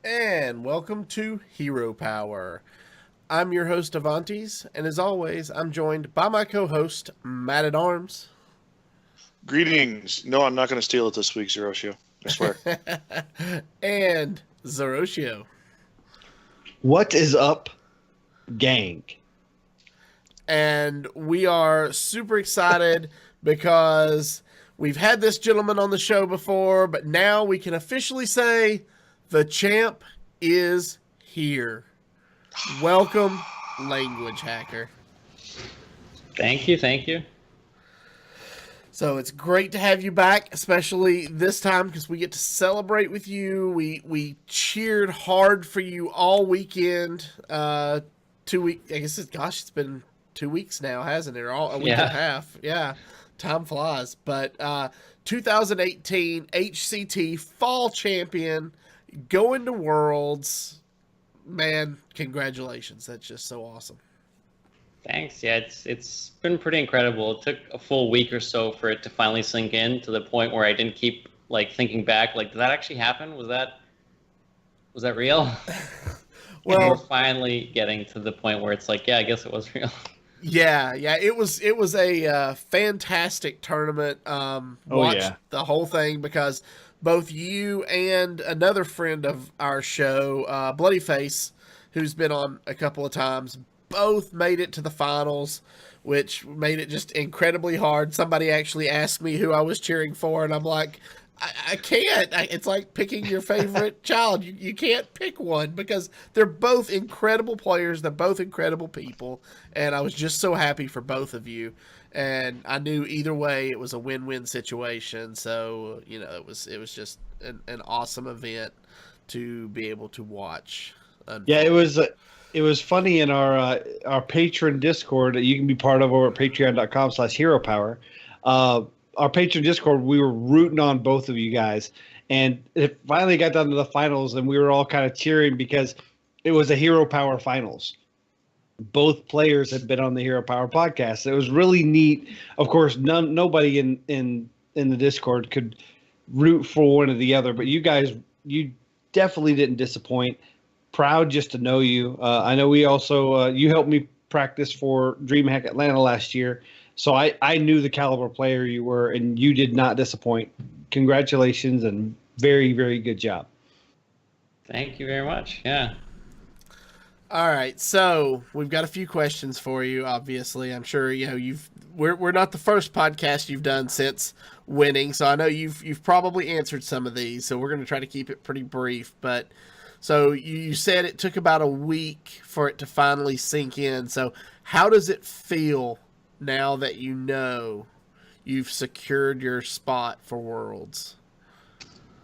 And welcome to Hero Power. I'm your host, Avantes, and as always, I'm joined by my co host, Matt at Arms. Greetings. No, I'm not going to steal it this week, Zeroshio. I swear. And Zoroshio. What is up, gang? And we are super excited because we've had this gentleman on the show before, but now we can officially say the champ is here. Welcome, Languagehacker. Thank you. So it's great to have you back, especially this time because we get to celebrate with you. We cheered hard for you all weekend. 2 weeks, I guess. It's been 2 weeks now, hasn't it? Or a week and a half. Yeah, time flies. But 2018 HCT Fall Champion, going to Worlds. Man, congratulations! That's just so awesome. Thanks. Yeah, it's been pretty incredible. It took a full week or so for it to finally sink in to the point where I didn't keep thinking back. Did that actually happen? Was that real? Well, and we're finally getting to the point where it's yeah, I guess it was real. Yeah, it was a fantastic tournament. Watched the whole thing because both you and another friend of our show, Bloody Face, who's been on a couple of times, both made it to the finals, which made it just incredibly hard. Somebody actually asked me who I was cheering for, and I'm like, I can't. It's like picking your favorite child. You can't pick one because they're both incredible players. They're both incredible people. And I was just so happy for both of you. And I knew either way it was a win-win situation. So, it was just an awesome event to be able to watch. Yeah, it was funny in our patron Discord that you can be part of over at patreon.com/heropower. Our patron Discord, we were rooting on both of you guys, and it finally got down to the finals, and we were all kind of cheering because it was a Hero Power finals. Both players had been on the Hero Power podcast. It was really neat. Of course, nobody in the Discord could root for one or the other, but you guys, you definitely didn't disappoint. Proud just to know you. I know we also you helped me practice for DreamHack Atlanta last year. So I knew the caliber player you were, and you did not disappoint. Congratulations and very, very good job. Thank you very much. Yeah. All right, so we've got a few questions for you. Obviously, I'm sure we're not the first podcast you've done since winning, so I know you've probably answered some of these. So we're going to try to keep it pretty brief. But so you said it took about a week for it to finally sink in. So how does it feel now that you've secured your spot for Worlds?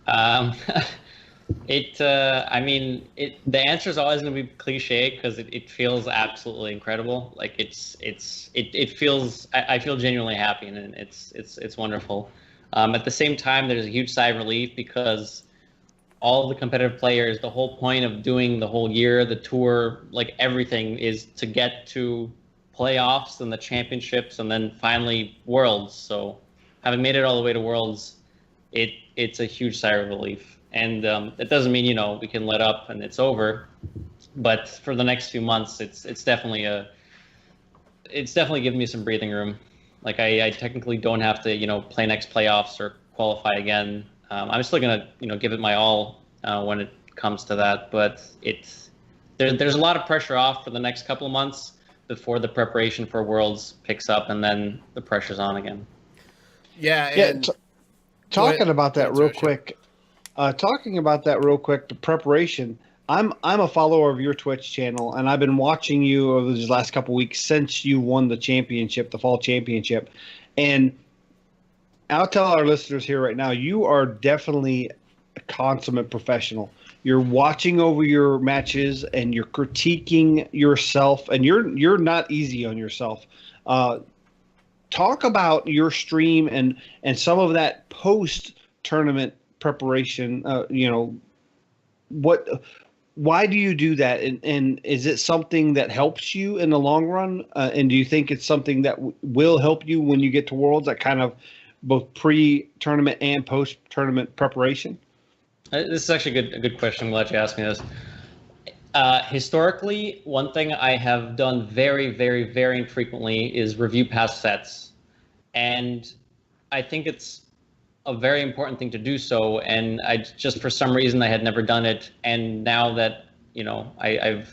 The answer is always going to be cliche because it feels absolutely incredible. It feels, I feel genuinely happy, and it's wonderful. At the same time, there's a huge sigh of relief because all the competitive players, the whole point of doing the whole year, the tour, everything is to get to playoffs and the championships and then finally Worlds. So having made it all the way to Worlds, it's a huge sigh of relief. And it doesn't mean, we can let up and it's over. But for the next few months, it's definitely given me some breathing room. I technically don't have to, play next playoffs or qualify again. I'm still gonna, give it my all when it comes to that. But there's a lot of pressure off for the next couple of months before the preparation for Worlds picks up, and then the pressure's on again. Yeah. Talking about that real quick. The preparation. I'm a follower of your Twitch channel, and I've been watching you over these last couple of weeks since you won the championship, the fall championship. And I'll tell our listeners here right now, you are definitely a consummate professional. You're watching over your matches and you're critiquing yourself, and you're not easy on yourself. Talk about your stream and some of that post-tournament preparation. Why do you do that? And is it something that helps you in the long run? And do you think it's something that will help you when you get to Worlds, that kind of both pre-tournament and post-tournament preparation? This is actually a good question. I'm glad you asked me this. Historically, one thing I have done very, very, very infrequently is review past sets. And I think it's a very important thing to do so. And I just, for some reason, I had never done it. And now that, I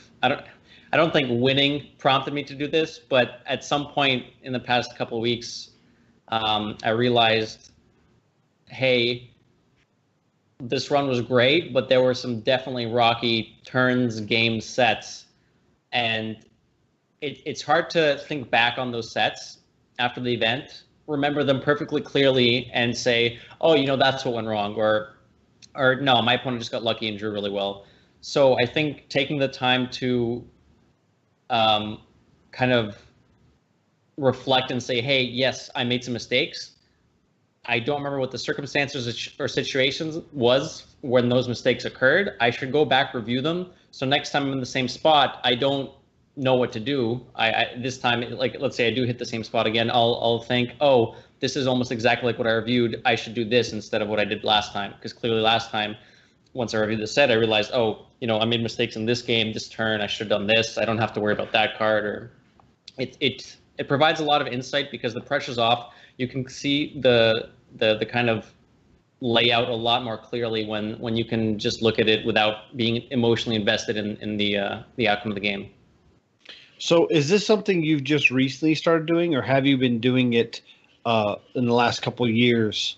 don't think winning prompted me to do this, but at some point in the past couple of weeks, I realized, hey, this run was great, but there were some definitely rocky turns, game sets, and it's hard to think back on those sets after the event, remember them perfectly clearly, and say, oh, that's what went wrong, or no, my opponent just got lucky and drew really well. So I think taking the time to kind of reflect and say, hey, yes, I made some mistakes. I don't remember what the circumstances or situations was when those mistakes occurred. I should go back, review them. So next time I'm in the same spot, I don't know what to do. This time, like, let's say I do hit the same spot again, I'll think, oh, this is almost exactly like what I reviewed. I should do this instead of what I did last time. Because clearly last time, once I reviewed the set, I realized, oh, I made mistakes in this game, this turn, I should have done this. I don't have to worry about that card. Or it provides a lot of insight because the pressure's off. You can see the kind of layout a lot more clearly when you can just look at it without being emotionally invested in the outcome of the game. So is this something you've just recently started doing, or have you been doing it in the last couple of years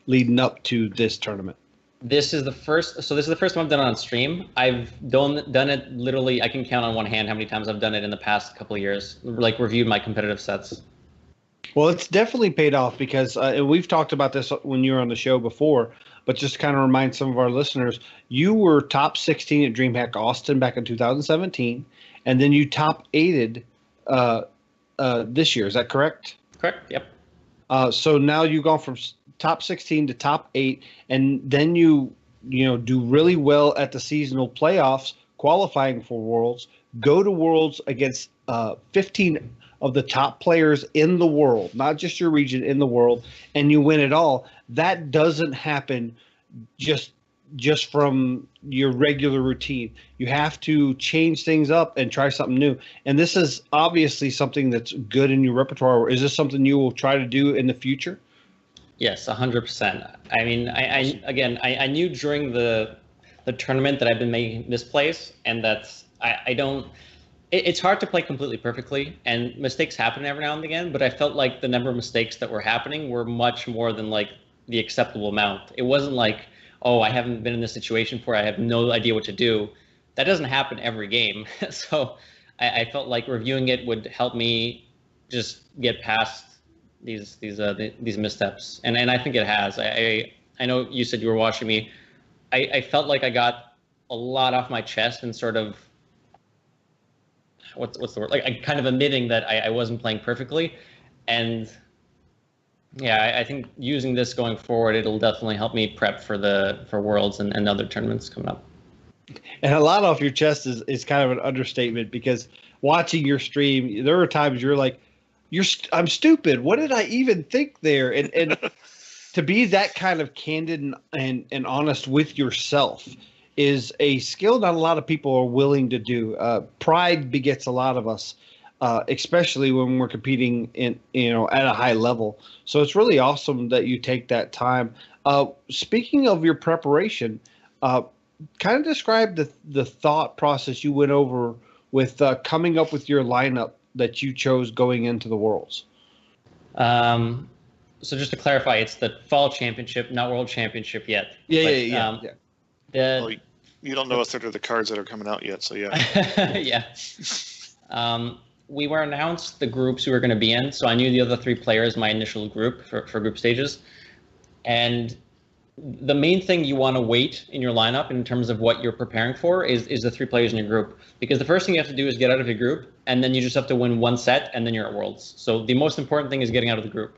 leading up to this tournament? This is the first time I've done it on stream. I've done it literally, I can count on one hand how many times I've done it in the past couple of years, like reviewed my competitive sets. Well, it's definitely paid off because we've talked about this when you were on the show before, but just to kind of remind some of our listeners, you were top 16 at DreamHack Austin back in 2017, and then you top 8'd this year. Is that correct? Correct, yep. So now you've gone from top 16 to top 8, and then you do really well at the seasonal playoffs, qualifying for Worlds, go to Worlds against 15 of the top players in the world, not just your region, in the world, and you win it all. That doesn't happen just from your regular routine. You have to change things up and try something new. And this is obviously something that's good in your repertoire. Is this something you will try to do in the future? Yes, 100%. I mean, I knew during the tournament that I've been making misplays, and that's it's hard to play completely perfectly, and mistakes happen every now and again, but I felt like the number of mistakes that were happening were much more than like the acceptable amount. It wasn't like, oh, I haven't been in this situation before, I have no idea what to do. That doesn't happen every game. So I felt like reviewing it would help me just get past these missteps. And I think it has. I know you said you were watching me. I felt like I got a lot off my chest and sort of, what's the word? Like, I kind of admitting that I wasn't playing perfectly. And yeah, I think using this going forward, it'll definitely help me prep for Worlds and other tournaments coming up. And a lot off your chest is kind of an understatement, because watching your stream, there are times you're like, I'm stupid. What did I even think there? And to be that kind of candid and honest with yourself is a skill not a lot of people are willing to do. Pride begets a lot of us, especially when we're competing at a high level. So it's really awesome that you take that time. Speaking of your preparation, kind of describe the thought process you went over with coming up with your lineup that you chose going into the Worlds. So just to clarify, it's the Fall Championship, not World Championship yet. Yeah. Well, you don't know a third of the cards that are coming out yet, so yeah. Yeah. We were announced the groups we were going to be in, so I knew the other 3 players, my initial group for group stages. And the main thing you want to weight in your lineup in terms of what you're preparing for is the 3 players in your group. Because the first thing you have to do is get out of your group, and then you just have to win 1 set, and then you're at Worlds. So the most important thing is getting out of the group.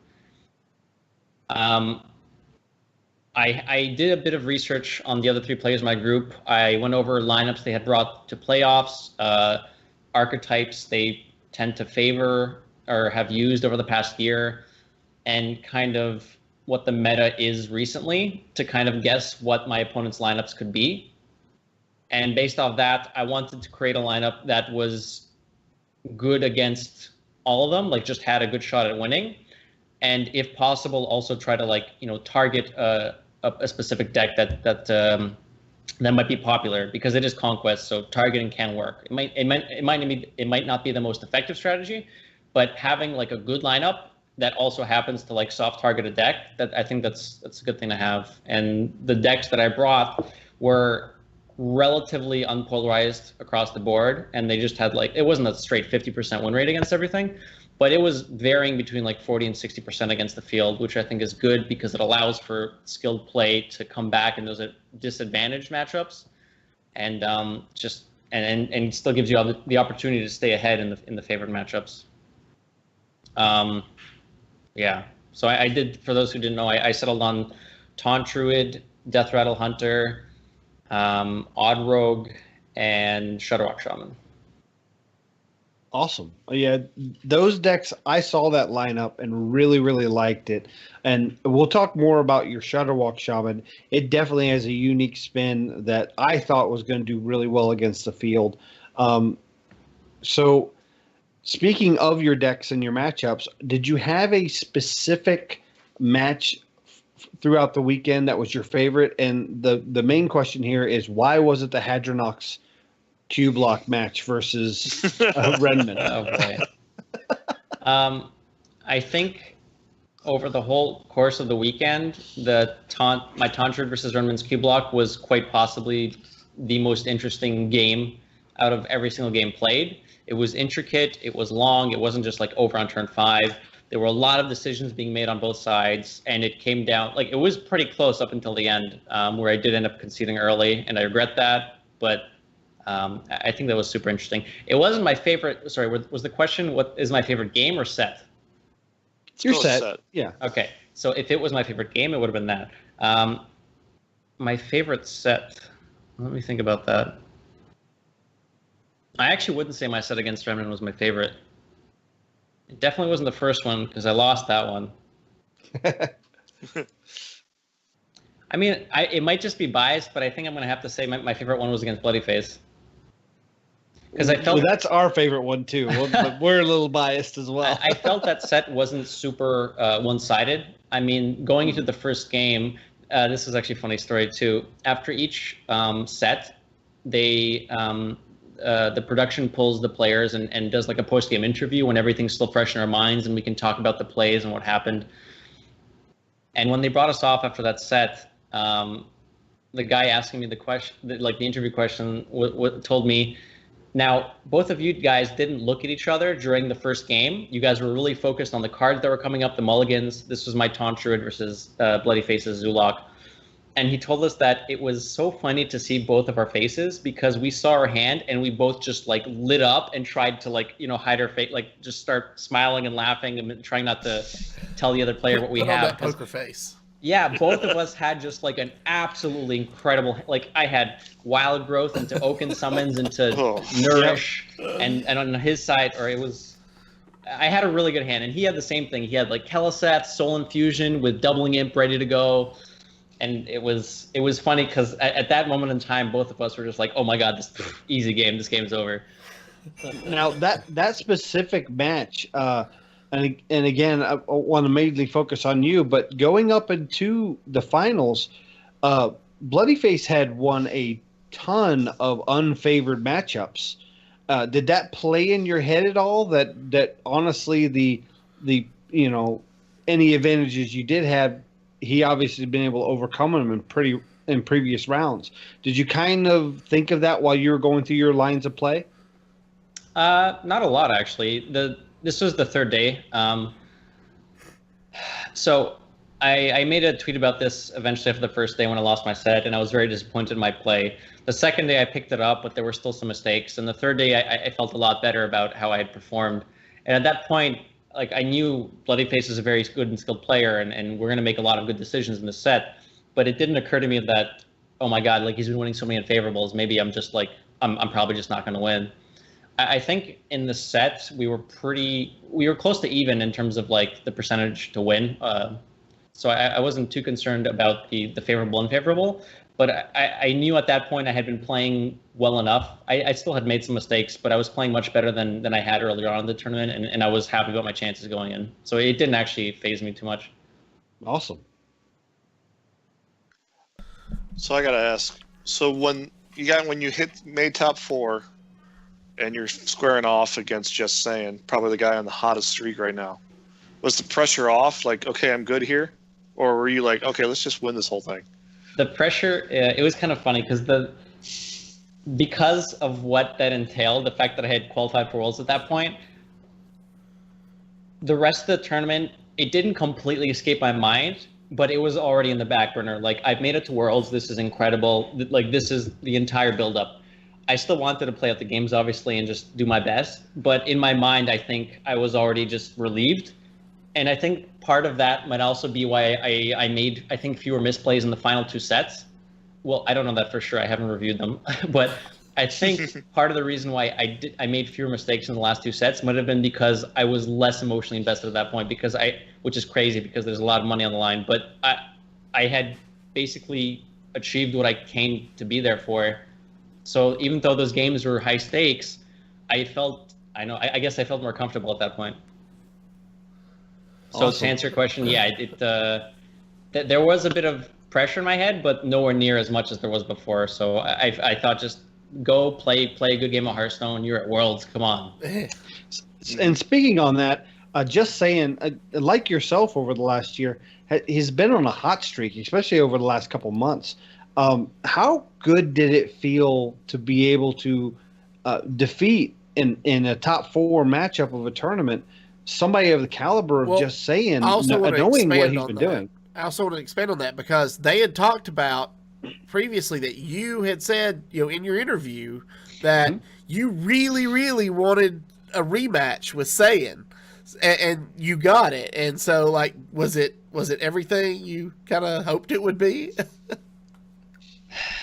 I did a bit of research on the other 3 players in my group. I went over lineups they had brought to playoffs, archetypes they tend to favor or have used over the past year, and kind of what the meta is recently to kind of guess what my opponent's lineups could be. And based off that, I wanted to create a lineup that was good against all of them, like just had a good shot at winning. And if possible, also try to target a specific deck that might be popular, because it is Conquest, so targeting can work. It might not be the most effective strategy, but having like a good lineup that also happens to soft target a deck, that I think that's a good thing to have. And the decks that I brought were relatively unpolarized across the board, and they just had it wasn't a straight 50% win rate against everything, but it was varying between 40 and 60% against the field, which I think is good because it allows for skilled play to come back in those disadvantaged matchups, and and still gives you the opportunity to stay ahead in the favored matchups. Yeah. So I did, for those who didn't know, I settled on Taunt Druid, Death Rattle Hunter, Odd Rogue, and Shudderwok Shaman. Awesome. Yeah, those decks, I saw that lineup and really, really liked it. And we'll talk more about your Shudderwok Shaman. It definitely has a unique spin that I thought was going to do really well against the field. So speaking of your decks and your matchups, did you have a specific match throughout the weekend that was your favorite? And the main question here is, why was it the Hadronox Q-Block match versus Renman? Oh boy. I think over the whole course of the weekend, my Taunt versus Renman's Q-Block was quite possibly the most interesting game out of every single game played. It was intricate, it was long, it wasn't just over on turn 5. There were a lot of decisions being made on both sides, and it came down, it was pretty close up until the end, where I did end up conceding early, and I regret that, but I think that was super interesting. It wasn't my favorite. Sorry, was the question what is my favorite game or set? Your set. Yeah. Okay, so if it was my favorite game, it would have been that. My favorite set. Let me think about that. I actually wouldn't say my set against Remnant was my favorite. It definitely wasn't the first one because I lost that one. I mean, it might just be biased, but I think I'm going to have to say my favorite one was against Bloodyface. Because I felt that's our favorite one too. We're a little biased as well. I felt that set wasn't super one-sided. I mean, going into the first game, this is actually a funny story too. After each set, they the production pulls the players and does a post-game interview when everything's still fresh in our minds and we can talk about the plays and what happened. And when they brought us off after that set, the guy asking me the question, the interview question, told me, now, both of you guys didn't look at each other during the first game. You guys were really focused on the cards that were coming up, the mulligans. This was my Taunt Druid versus Bloodyface's Zulok. And he told us that it was so funny to see both of our faces because we saw our hand and we both just lit up and tried to hide our face, just start smiling and laughing and trying not to tell the other player what we have. That poker face. Yeah, both of us had just an absolutely incredible, I had Wild Growth into Oaken Summons into Nourish, and on his side, I had a really good hand, and he had the same thing. He had Keleseth, Soul Infusion with Doubling Imp ready to go, and it was funny because at that moment in time, both of us were just oh my god, this easy game, this game's over. Now that specific match, and again, I want to mainly focus on you, but going up into the finals, Bloodyface had won a ton of unfavored matchups. Did that play in your head at all? That honestly, the any advantages you did have, he obviously been able to overcome them in previous rounds. Did you kind of think of that while you were going through your lines of play? Not a lot, actually. This was the third day. So I made a tweet about this eventually after the first day when I lost my set, and I was very disappointed in my play. The second day I picked it up, but there were still some mistakes. And the third day I felt a lot better about how I had performed. And at that point, I knew Bloodyface is a very good and skilled player, and we're going to make a lot of good decisions in the set. But it didn't occur to me that, oh my God, he's been winning so many unfavorables. Maybe I'm just I'm probably just not going to win. I think in the set we were close to even in terms of the percentage to win. so I wasn't too concerned about the favorable unfavorable. But I knew at that point I had been playing well enough. I still had made some mistakes, but I was playing much better than I had earlier on in the tournament, and I was happy about my chances going in. So it didn't actually faze me too much. Awesome. So I gotta ask. So when you made top 4, and you're squaring off against Just Saying, probably the guy on the hottest streak right now, was the pressure off? Like, okay, I'm good here, or were you like, okay, let's just win this whole thing? The pressure, it was kind of funny because of what that entailed, the fact that I had qualified for Worlds at that point, the rest of the tournament, it didn't completely escape my mind, but it was already in the back burner. Like, I've made it to Worlds. This is incredible. Like, this is the entire build-up. I still wanted to play out the games, obviously, and just do my best. But in my mind, I think I was already just relieved. And I think part of that might also be why I made, I think, fewer misplays in the final 2 sets. Well, I don't know that for sure. I haven't reviewed them. But I think part of the reason why I made fewer mistakes in the last 2 sets might have been because I was less emotionally invested at that point, which is crazy because there's a lot of money on the line. But I had basically achieved what I came to be there for. So even though those games were high stakes, I guess I felt more comfortable at that point. So Awesome. to answer your question, yeah, there was a bit of pressure in my head, but nowhere near as much as there was before. So I thought, just go play a good game of Hearthstone. You're at Worlds, come on. And speaking on that, Just Saying, like yourself over the last year, he's been on a hot streak, especially over the last couple months. How good did it feel to be able to defeat in a top 4 matchup of a tournament somebody of the caliber of Just Saying, knowing what he's been doing? I also want to expand on that because they had talked about previously that you had said, in your interview that you really, really wanted a rematch with Saying, and you got it. And so, like, was it everything you kind of hoped it would be?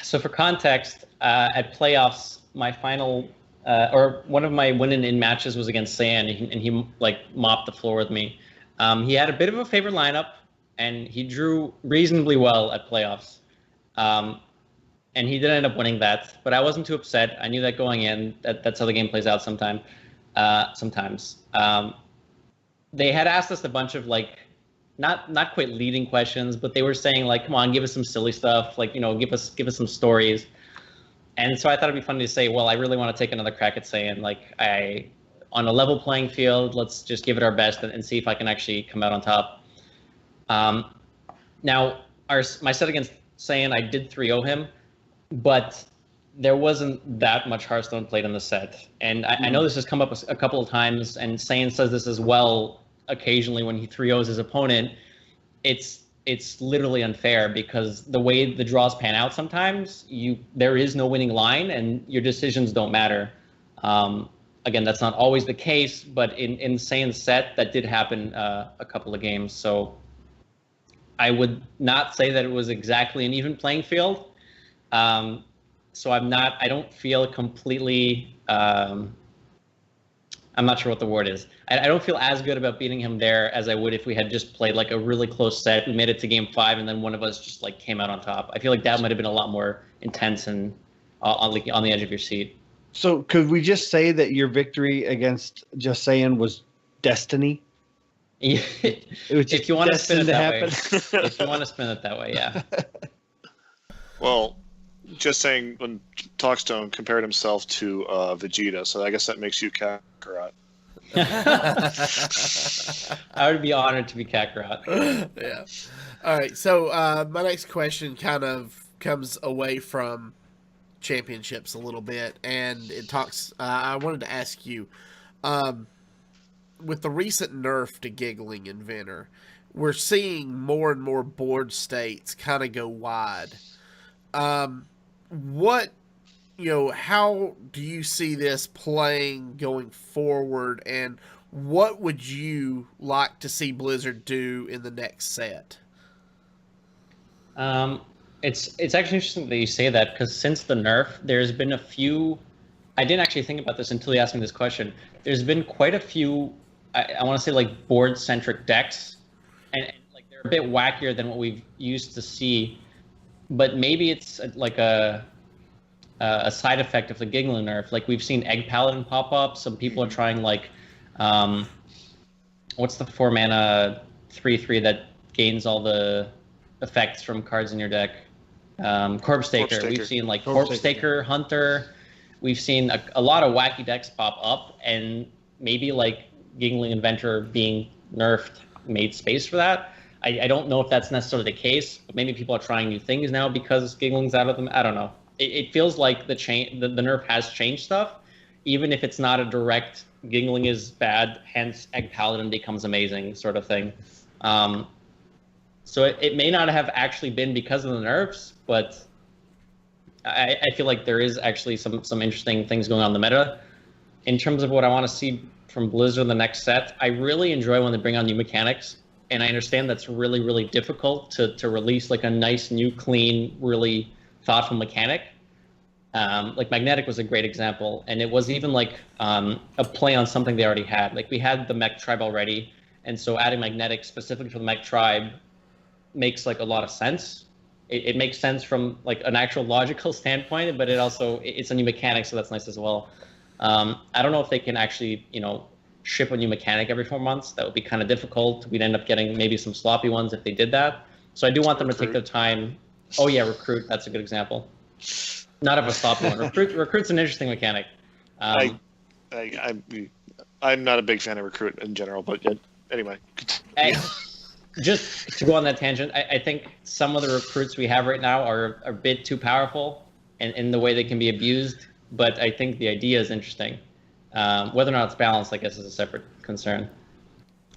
So for context, at playoffs, my final or one of my winning in matches was against Saying, and he like mopped the floor with me. He had a bit of a favorite lineup, and he drew reasonably well at playoffs. And he did end up winning that, but I wasn't too upset. I knew that going in, that's how the game plays out sometimes. They had asked us a bunch of, like, not quite leading questions, but they were saying, like, come on, give us some silly stuff, like, give us some stories. And so I thought it'd be funny to say, well, I really want to take another crack at Saying, like, on a level playing field, let's just give it our best and see if I can actually come out on top. Now, my set against Saying, I did 3-0 him, but there wasn't that much Hearthstone played in the set. And I know this has come up a couple of times, and Saying says this as well occasionally when he 3-0s his opponent. It's literally unfair because the way the draws pan out sometimes, there is no winning line and your decisions don't matter. Again, that's not always the case, but in Saying's set, that did happen a couple of games. So I would not say that it was exactly an even playing field. So I don't feel completely, I'm not sure what the word is. I don't feel as good about beating him there as I would if we had just played like a really close set. We made it to game 5 and then one of us just like came out on top. I feel like that might have been a lot more intense and on the edge of your seat. So could we just say that your victory against Just Saying was destiny? It was just if you want to spin it that way. If you want to spin it that way, yeah. Well, Just Saying when Talkstone compared himself to Vegeta, so I guess that makes you Kakarot. I would be honored to be Kakarot. Yeah. All right. So my next question kind of comes away from championships a little bit, and it talks. I wanted to ask you, with the recent nerf to Giggling Inventor, we're seeing more and more board states kind of go wide. What, how do you see this playing going forward, and what would you like to see Blizzard do in the next set? It's actually interesting that you say that, because since the nerf, there's been a few. I didn't actually think about this until you asked me this question. There's been quite a few. I want to say like board centric decks, and like there a bit wackier than what we've used to see, but maybe it's like a side effect of the Giggling nerf. Like we've seen Egg Paladin pop up. Some people are trying like, what's the 4-mana 3/3 that gains all the effects from cards in your deck? Corpse Taker. We've seen like Corpse Taker, Hunter. We've seen a lot of wacky decks pop up, and maybe like Giggling Inventor being nerfed made space for that. I don't know if that's necessarily the case, but maybe people are trying new things now because Giggling's out of them. I don't know. It feels like the nerf has changed stuff, even if it's not a direct Giggling is bad, hence Egg Paladin becomes amazing sort of thing. So it may not have actually been because of the nerfs, but I feel like there is actually some interesting things going on in the meta. In terms of what I want to see from Blizzard in the next set, I really enjoy when they bring on new mechanics, and I understand that's really, really difficult to release like a nice, new, clean, really thoughtful mechanic. Like Magnetic was a great example, and it was even like a play on something they already had. Like we had the mech tribe already, and so adding Magnetic specifically for the mech tribe makes like a lot of sense. It makes sense from like an actual logical standpoint, but it's a new mechanic, so that's nice as well. I don't know if they can actually, ship a new mechanic every 4 months. That would be kind of difficult. We'd end up getting maybe some sloppy ones if they did that. So I do want them to take their time. Oh yeah, Recruit. That's a good example. Not of a sloppy one. Recruit's an interesting mechanic. I'm not a big fan of Recruit in general, but anyway. Just to go on that tangent, I think some of the recruits we have right now are a bit too powerful in the way they can be abused, but I think the idea is interesting. Whether or not it's balanced, I guess, is a separate concern.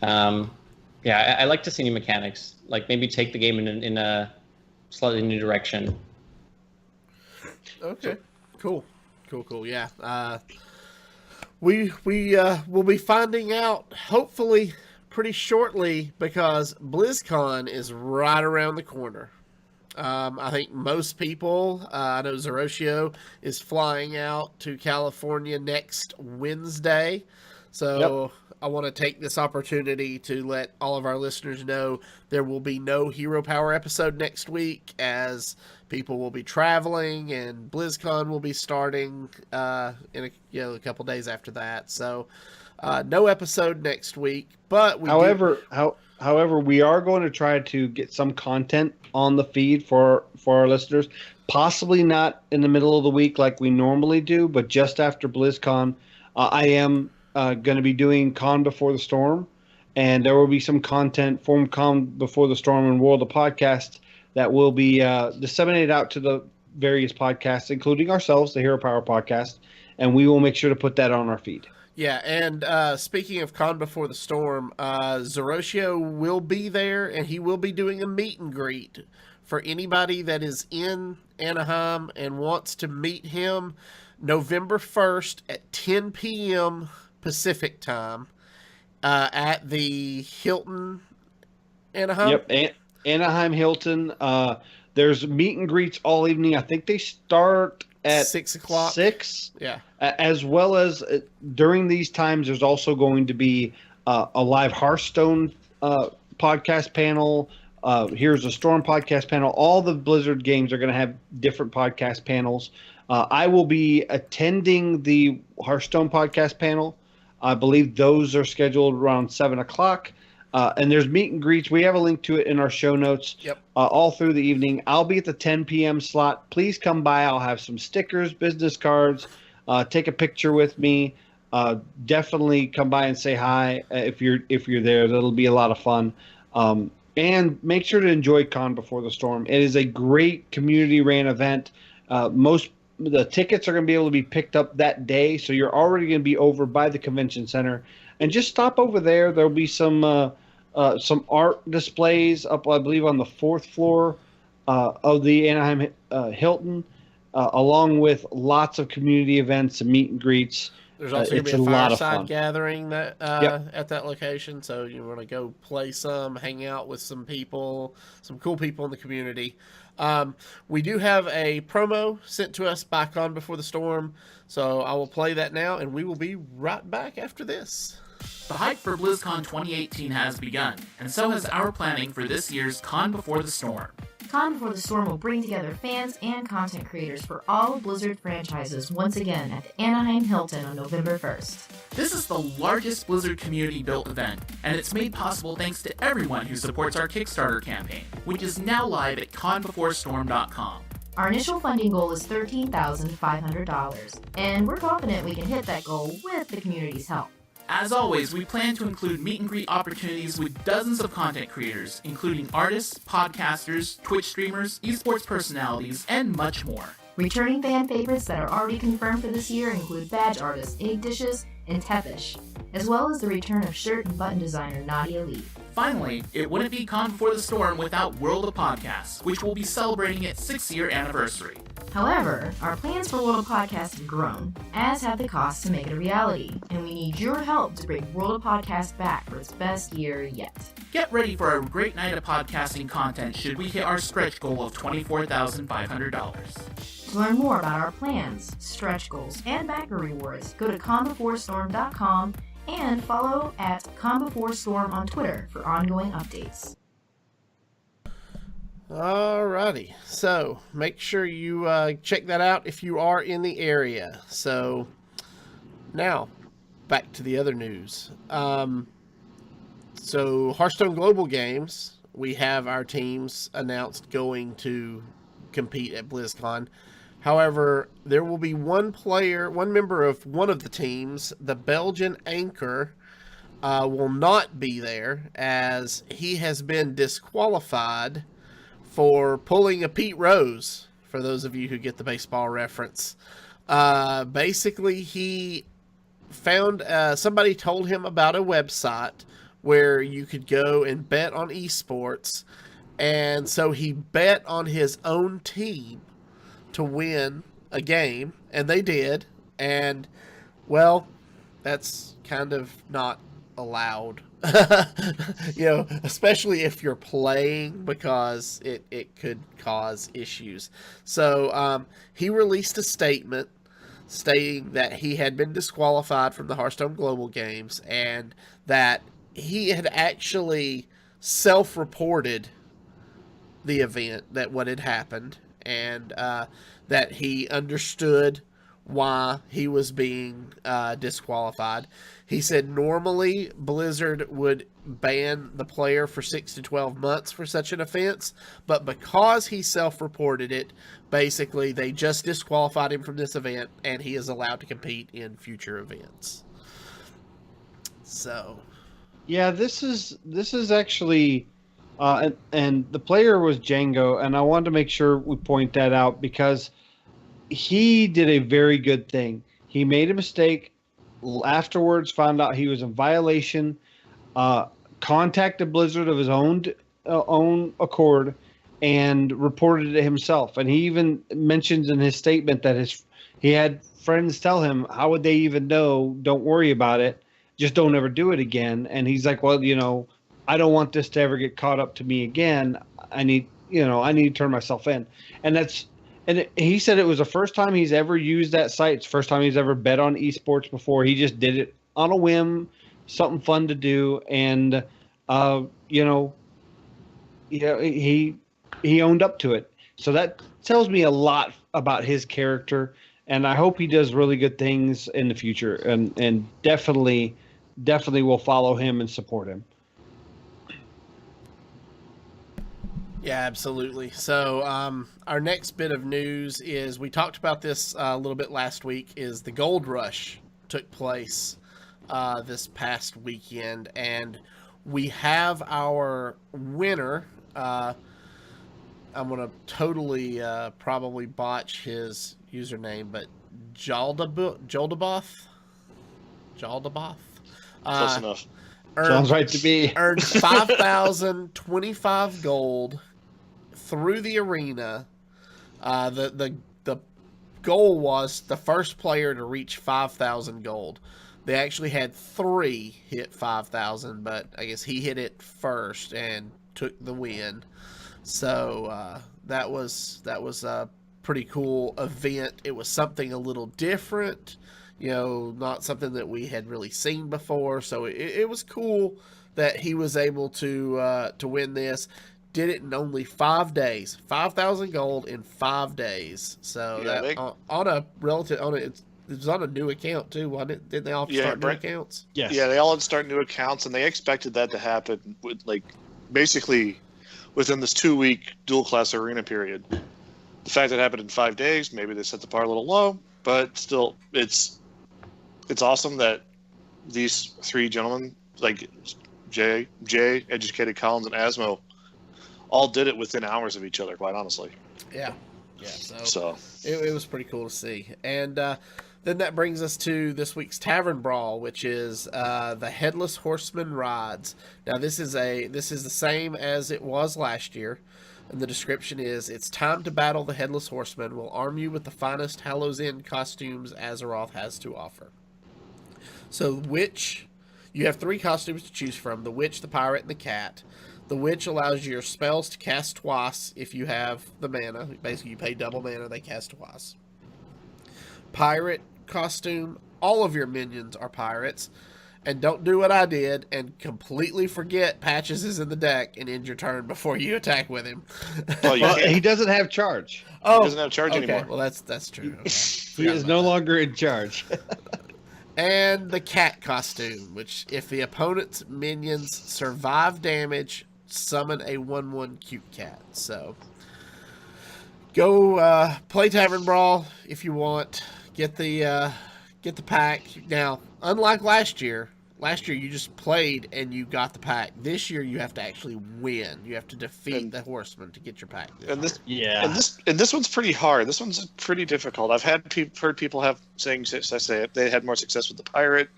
I like to see new mechanics, like maybe take the game in a slightly new direction. Okay, cool. Yeah, we will be finding out hopefully pretty shortly because BlizzCon is right around the corner. I think most people, I know Zeroshio is flying out to California next Wednesday. So I want to take this opportunity to let all of our listeners know there will be no Hero Power episode next week as people will be traveling and BlizzCon will be starting in a couple days after that. So no episode next week, but However, we are going to try to get some content on the feed for our listeners. Possibly not in the middle of the week like we normally do, but just after BlizzCon. I am going to be doing Con Before the Storm, and there will be some content from Con Before the Storm and World of Podcast that will be disseminated out to the various podcasts, including ourselves, the Hero Power Podcast, and we will make sure to put that on our feed. Yeah, and speaking of Con Before the Storm, Zeroshio will be there, and he will be doing a meet and greet for anybody that is in Anaheim and wants to meet him November 1st at 10 p.m. Pacific time at the Hilton Anaheim. Yep, Anaheim Hilton. There's meet and greets all evening. I think they start at 6 o'clock. 6. Yeah. As well as during these times, there's also going to be a live Hearthstone podcast panel. Here's a Storm podcast panel. All the Blizzard games are going to have different podcast panels. I will be attending the Hearthstone podcast panel. I believe those are scheduled around 7 o'clock. And there's meet and greets. We have a link to it in our show notes. Yep. All through the evening. I'll be at the 10 p.m. slot. Please come by. I'll have some stickers, business cards. Take a picture with me. Definitely come by and say hi if you're there. That'll be a lot of fun. And make sure to enjoy Con Before the Storm. It is a great community-ran event. Most the tickets are going to be able to be picked up that day, so you're already going to be over by the convention center. And just stop over there. There'll be some art displays up, I believe, on the 4th floor of the Anaheim Hilton, along with lots of community events and meet and greets. There's also going to be a fireside gathering that at that location, so you want to go play some, hang out with some people, some cool people in the community. We do have a promo sent to us by Con Before the Storm, so I will play that now, and we will be right back after this. The hype for BlizzCon 2018 has begun, and so has our planning for this year's Con Before the Storm. Con Before the Storm will bring together fans and content creators for all Blizzard franchises once again at the Anaheim Hilton on November 1st. This is the largest Blizzard community-built event, and it's made possible thanks to everyone who supports our Kickstarter campaign, which is now live at conbeforestorm.com. Our initial funding goal is $13,500, and we're confident we can hit that goal with the community's help. As always, we plan to include meet and greet opportunities with dozens of content creators, including artists, podcasters, Twitch streamers, esports personalities, and much more. Returning fan favorites that are already confirmed for this year include badge artist Egg Dishes and Tepish, as well as the return of shirt and button designer Nadia Lee. Finally, it wouldn't be Con Before the Storm without World of Podcasts, which will be celebrating its 6th-year anniversary. However, our plans for World of Podcast have grown, as have the costs to make it a reality, and we need your help to bring World of Podcast back for its best year yet. Get ready for a great night of podcasting content should we hit our stretch goal of $24,500. To learn more about our plans, stretch goals, and backer rewards, go to conbeforestorm.com and follow at conbeforestorm on Twitter for ongoing updates. Alrighty, so make sure you check that out if you are in the area. So now back to the other news. So Hearthstone Global Games, we have our teams announced going to compete at BlizzCon. However, there will be one member of one of the teams, the Belgian Anchor, will not be there as he has been disqualified for pulling a Pete Rose, for those of you who get the baseball reference. Basically, he found, somebody told him about a website where you could go and bet on esports, and so he bet on his own team to win a game, and they did, and, well, that's kind of not allowed. Especially if you're playing, because it could cause issues. So he released a statement stating that he had been disqualified from the Hearthstone Global Games and that he had actually self-reported the event, that what had happened, and that he understood why he was being disqualified. He said normally Blizzard would ban the player for 6 to 12 months for such an offense, but because he self-reported it, basically they just disqualified him from this event, and he is allowed to compete in future events. So, yeah, this is actually, and the player was Django, and I wanted to make sure we point that out because he did a very good thing. He made a mistake. Afterwards, found out he was in violation. Contacted Blizzard of his own accord and reported it himself. And he even mentions in his statement that he had friends tell him, "How would they even know? Don't worry about it. Just don't ever do it again." And he's like, "Well, I don't want this to ever get caught up to me again. I need to turn myself in." And he said it was the first time he's ever used that site. It's the first time he's ever bet on esports before. He just did it on a whim, something fun to do, and he owned up to it. So that tells me a lot about his character, and I hope he does really good things in the future, and definitely will follow him and support him. Yeah, absolutely. So our next bit of news is, we talked about this a little bit last week, is the Gold Rush took place this past weekend, and we have our winner. I'm going to totally probably botch his username, but Joldaboth? Close enough. Sounds right to me. Earned 5,025 gold through the arena. The goal was the first player to reach 5,000 gold. They actually had 3 hit 5,000, but I guess he hit it first and took the win. So that was a pretty cool event. It was something a little different. not something that we had really seen before. So it was cool that he was able to win this. Did it in only 5 days, 5,000 gold in 5 days. So on a relative it was on a new account too, wasn't it? Didn't they all start new accounts? Yes. Yeah, they all had start new accounts, and they expected that to happen with basically within this 2-week dual class arena period. The fact that it happened in 5 days, maybe they set the bar a little low, but still, it's awesome that these 3 gentlemen, like Jay, Educated Collins, and Asmo, all did it within hours of each other, quite honestly. Yeah. So it was pretty cool to see. And then that brings us to this week's Tavern Brawl, which is the Headless Horseman Rides. Now this is the same as it was last year. And the description is, it's time to battle the Headless Horseman. We'll arm you with the finest Hallows End costumes Azeroth has to offer. So you have 3 costumes to choose from: the Witch, the Pirate, and the Cat. The Witch allows your spells to cast twice if you have the mana. Basically, you pay double mana, they cast twice. Pirate costume, all of your minions are pirates. And don't do what I did and completely forget Patches is in the deck and end your turn before you attack with him. Well, he doesn't have charge. Oh, he doesn't have charge anymore. Well, that's true. Okay. He is no longer in charge. And the Cat costume, which if the opponent's minions survive damage, summon a 1/1 cute cat. So go play Tavern Brawl if you want. Get the pack. Now, unlike last year you just played and you got the pack. This year you have to actually win. You have to defeat the horseman to get your pack. And this one's pretty hard. This one's pretty difficult. I've heard people saying they had more success with the pirate,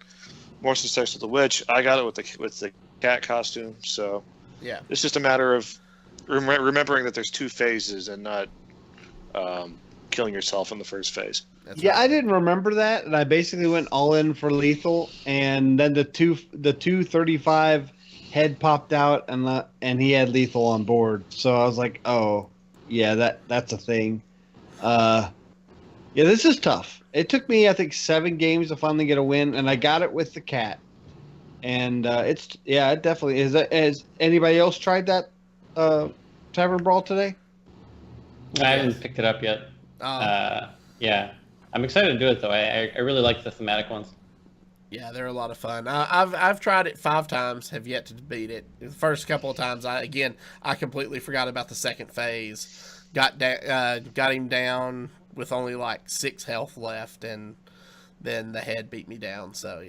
more success with the witch. I got it with the cat costume. So yeah, it's just a matter of remembering that there's 2 phases and not killing yourself in the first phase. That's right. right. I didn't remember that, and I basically went all in for lethal, and then the 235 head popped out, and he had lethal on board. So I was like, oh, yeah, that's a thing. Yeah, this is tough. It took me, I think, 7 games to finally get a win, and I got it with the cat. And it definitely is. Has anybody else tried that Tavern Brawl today? I haven't picked it up yet. Yeah, I'm excited to do it though. I really like the thematic ones. Yeah, they're a lot of fun. I've tried it 5 times, have yet to beat it. The first couple of times, I completely forgot about the second phase. Got him down with only like 6 health left, and then the head beat me down. So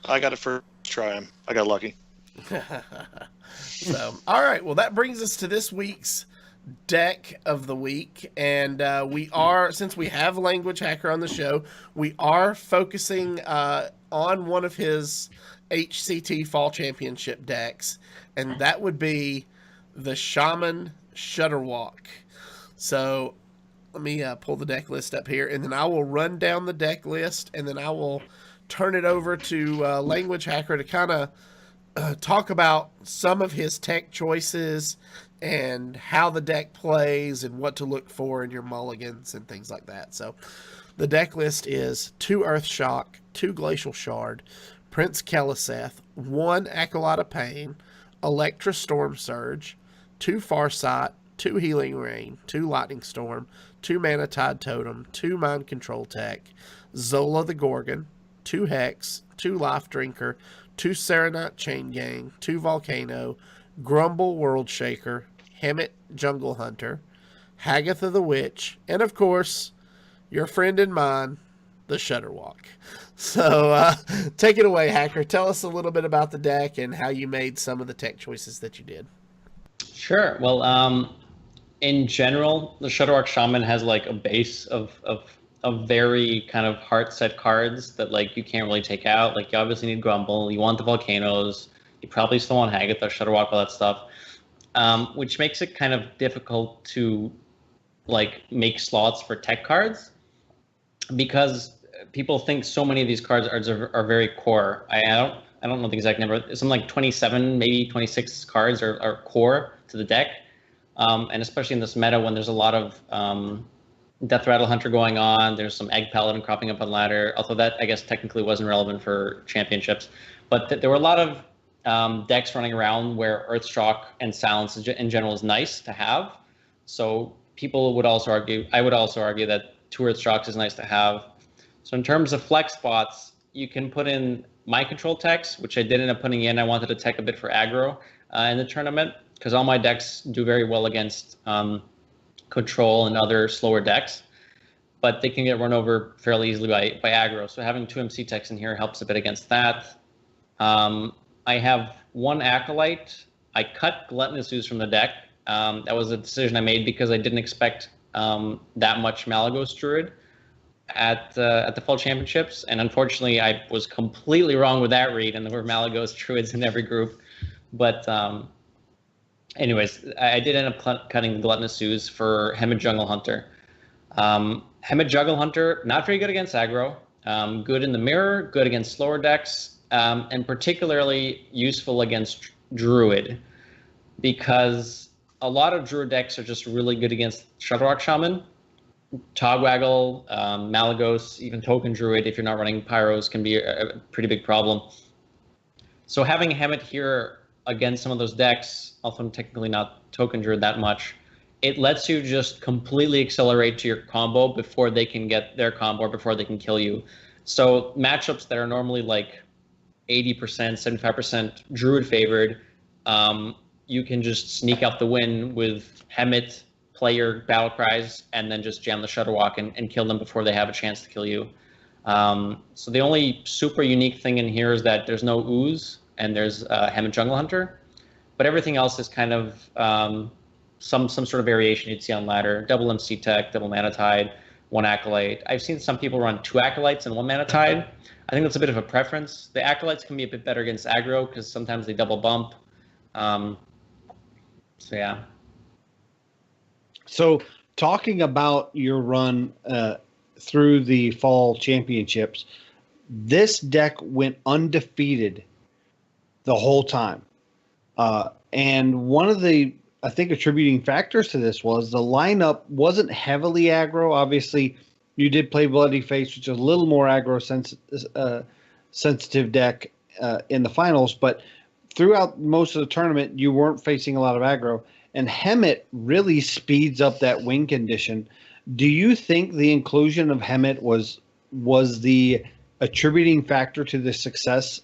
I got it first try. I got lucky. So all right, well that brings us to this week's deck of the week, and since we have Languagehacker on the show, we are focusing on one of his HCT Fall Championship decks, and that would be the Shaman Shudderwok. So let me pull the deck list up here, and then I will run down the deck list, and then I will turn it over to Languagehacker to kind of talk about some of his tech choices and how the deck plays and what to look for in your mulligans and things like that. So the deck list is 2 Earth Shock, 2 Glacial Shard, Prince Keleseth, 1 Acolyte of Pain, Electra Storm Surge, 2 Farsight, 2 Healing Rain, 2 Lightning Storm, 2 Mana Tide Totem, 2 Mind Control Tech, Zola the Gorgon, 2 Hex, 2 Life Drinker, 2 Serenite Chain Gang, 2 Volcano, Grumble World Shaker, Hemet Jungle Hunter, Hagatha the Witch, and of course, your friend and mine, the Shudderwok. So take it away, Hacker. Tell us a little bit about the deck and how you made some of the tech choices that you did. Sure. Well, in general, the Shudderwok Shaman has like a base of very kind of hard set cards that like you can't really take out. Like you obviously need Grumble, you want the Volcanoes, you probably still want Hagatha, Shudderwok, all that stuff, which makes it kind of difficult to like make slots for tech cards because people think so many of these cards are very core. I don't know the exact number. Something like 27, maybe 26 cards are core to the deck, and especially in this meta when there's a lot of Death Rattle Hunter going on. There's some Egg Paladin cropping up on ladder, although that I guess technically wasn't relevant for championships. But there were a lot of decks running around where Earthshock and Silence in general is nice to have. So people would also argue, I would also argue that 2 Earthshocks is nice to have. So in terms of flex spots, you can put in my control techs, which I did end up putting in. I wanted to tech a bit for aggro in the tournament because all my decks do very well against control and other slower decks, but they can get run over fairly easily by aggro. So having 2 MC techs in here helps a bit against that. I have 1 Acolyte. I cut Gluttonous Ooze from the deck. That was a decision I made because I didn't expect that much Malagos Druid at the Fall Championships, and unfortunately I was completely wrong with that read, and there were Malagos Druids in every group. But anyways, I did end up cutting the Gluttonous Ooze for Hemet Jungle Hunter. Hemet Jungle Hunter, not very good against aggro, good in the mirror, good against slower decks, and particularly useful against Druid, because a lot of Druid decks are just really good against Shudderwok Shaman. Togwaggle, Malagos, even Token Druid, if you're not running Pyros, can be a pretty big problem. So having Hemet here against some of those decks, although technically not Token Druid that much, it lets you just completely accelerate to your combo before they can get their combo or before they can kill you. So matchups that are normally like 80%, 75% Druid favored, you can just sneak out the win with Hemet, play your battle cries, and then just jam the Shudderwok and kill them before they have a chance to kill you. So the only super unique thing in here is that there's no Ooze and there's Hemet Jungle Hunter, but everything else is kind of some sort of variation you'd see on ladder. Double MC Tech, double Mana Tide, 1 Acolyte. I've seen some people run 2 Acolytes and 1 Mana Tide. I think that's a bit of a preference. The Acolytes can be a bit better against aggro because sometimes they double bump. So yeah. So talking about your run through the Fall Championships, this deck went undefeated the whole time. And one of the, I think, attributing factors to this was the lineup wasn't heavily aggro. Obviously, you did play Bloody Face, which is a little more aggro sensitive deck in the finals, but throughout most of the tournament, you weren't facing a lot of aggro. And Hemet really speeds up that win condition. Do you think the inclusion of Hemet was the attributing factor to the success,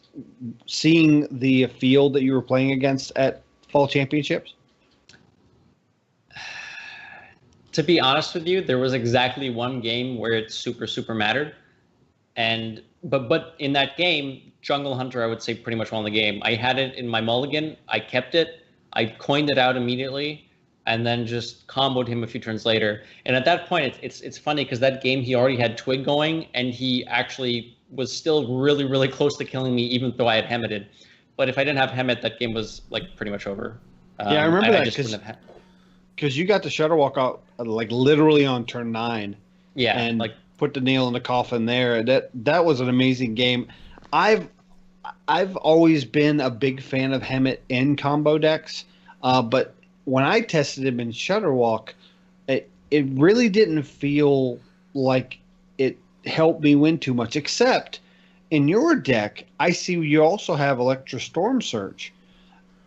seeing the field that you were playing against at Fall Championships? To be honest with you, there was exactly one game where it super mattered. And but in that game, Jungle Hunter, I would say, pretty much won the game. I had it in my mulligan. I kept it. I coined it out immediately, and then just comboed him a few turns later. And at that point, it's funny because that game he already had Twig going, and he actually was still really close to killing me, even though I had Hemeted. But if I didn't have Hemet, that game was like pretty much over. Yeah, I remember that because you got the Shudderwok out like literally on turn 9. Yeah, and like put the nail in the coffin there. That was an amazing game. I've always been a big fan of Hemet in combo decks, but when I tested him in Shudderwok, it really didn't feel like it helped me win too much, except in your deck, I see you also have Electra Storm Surge.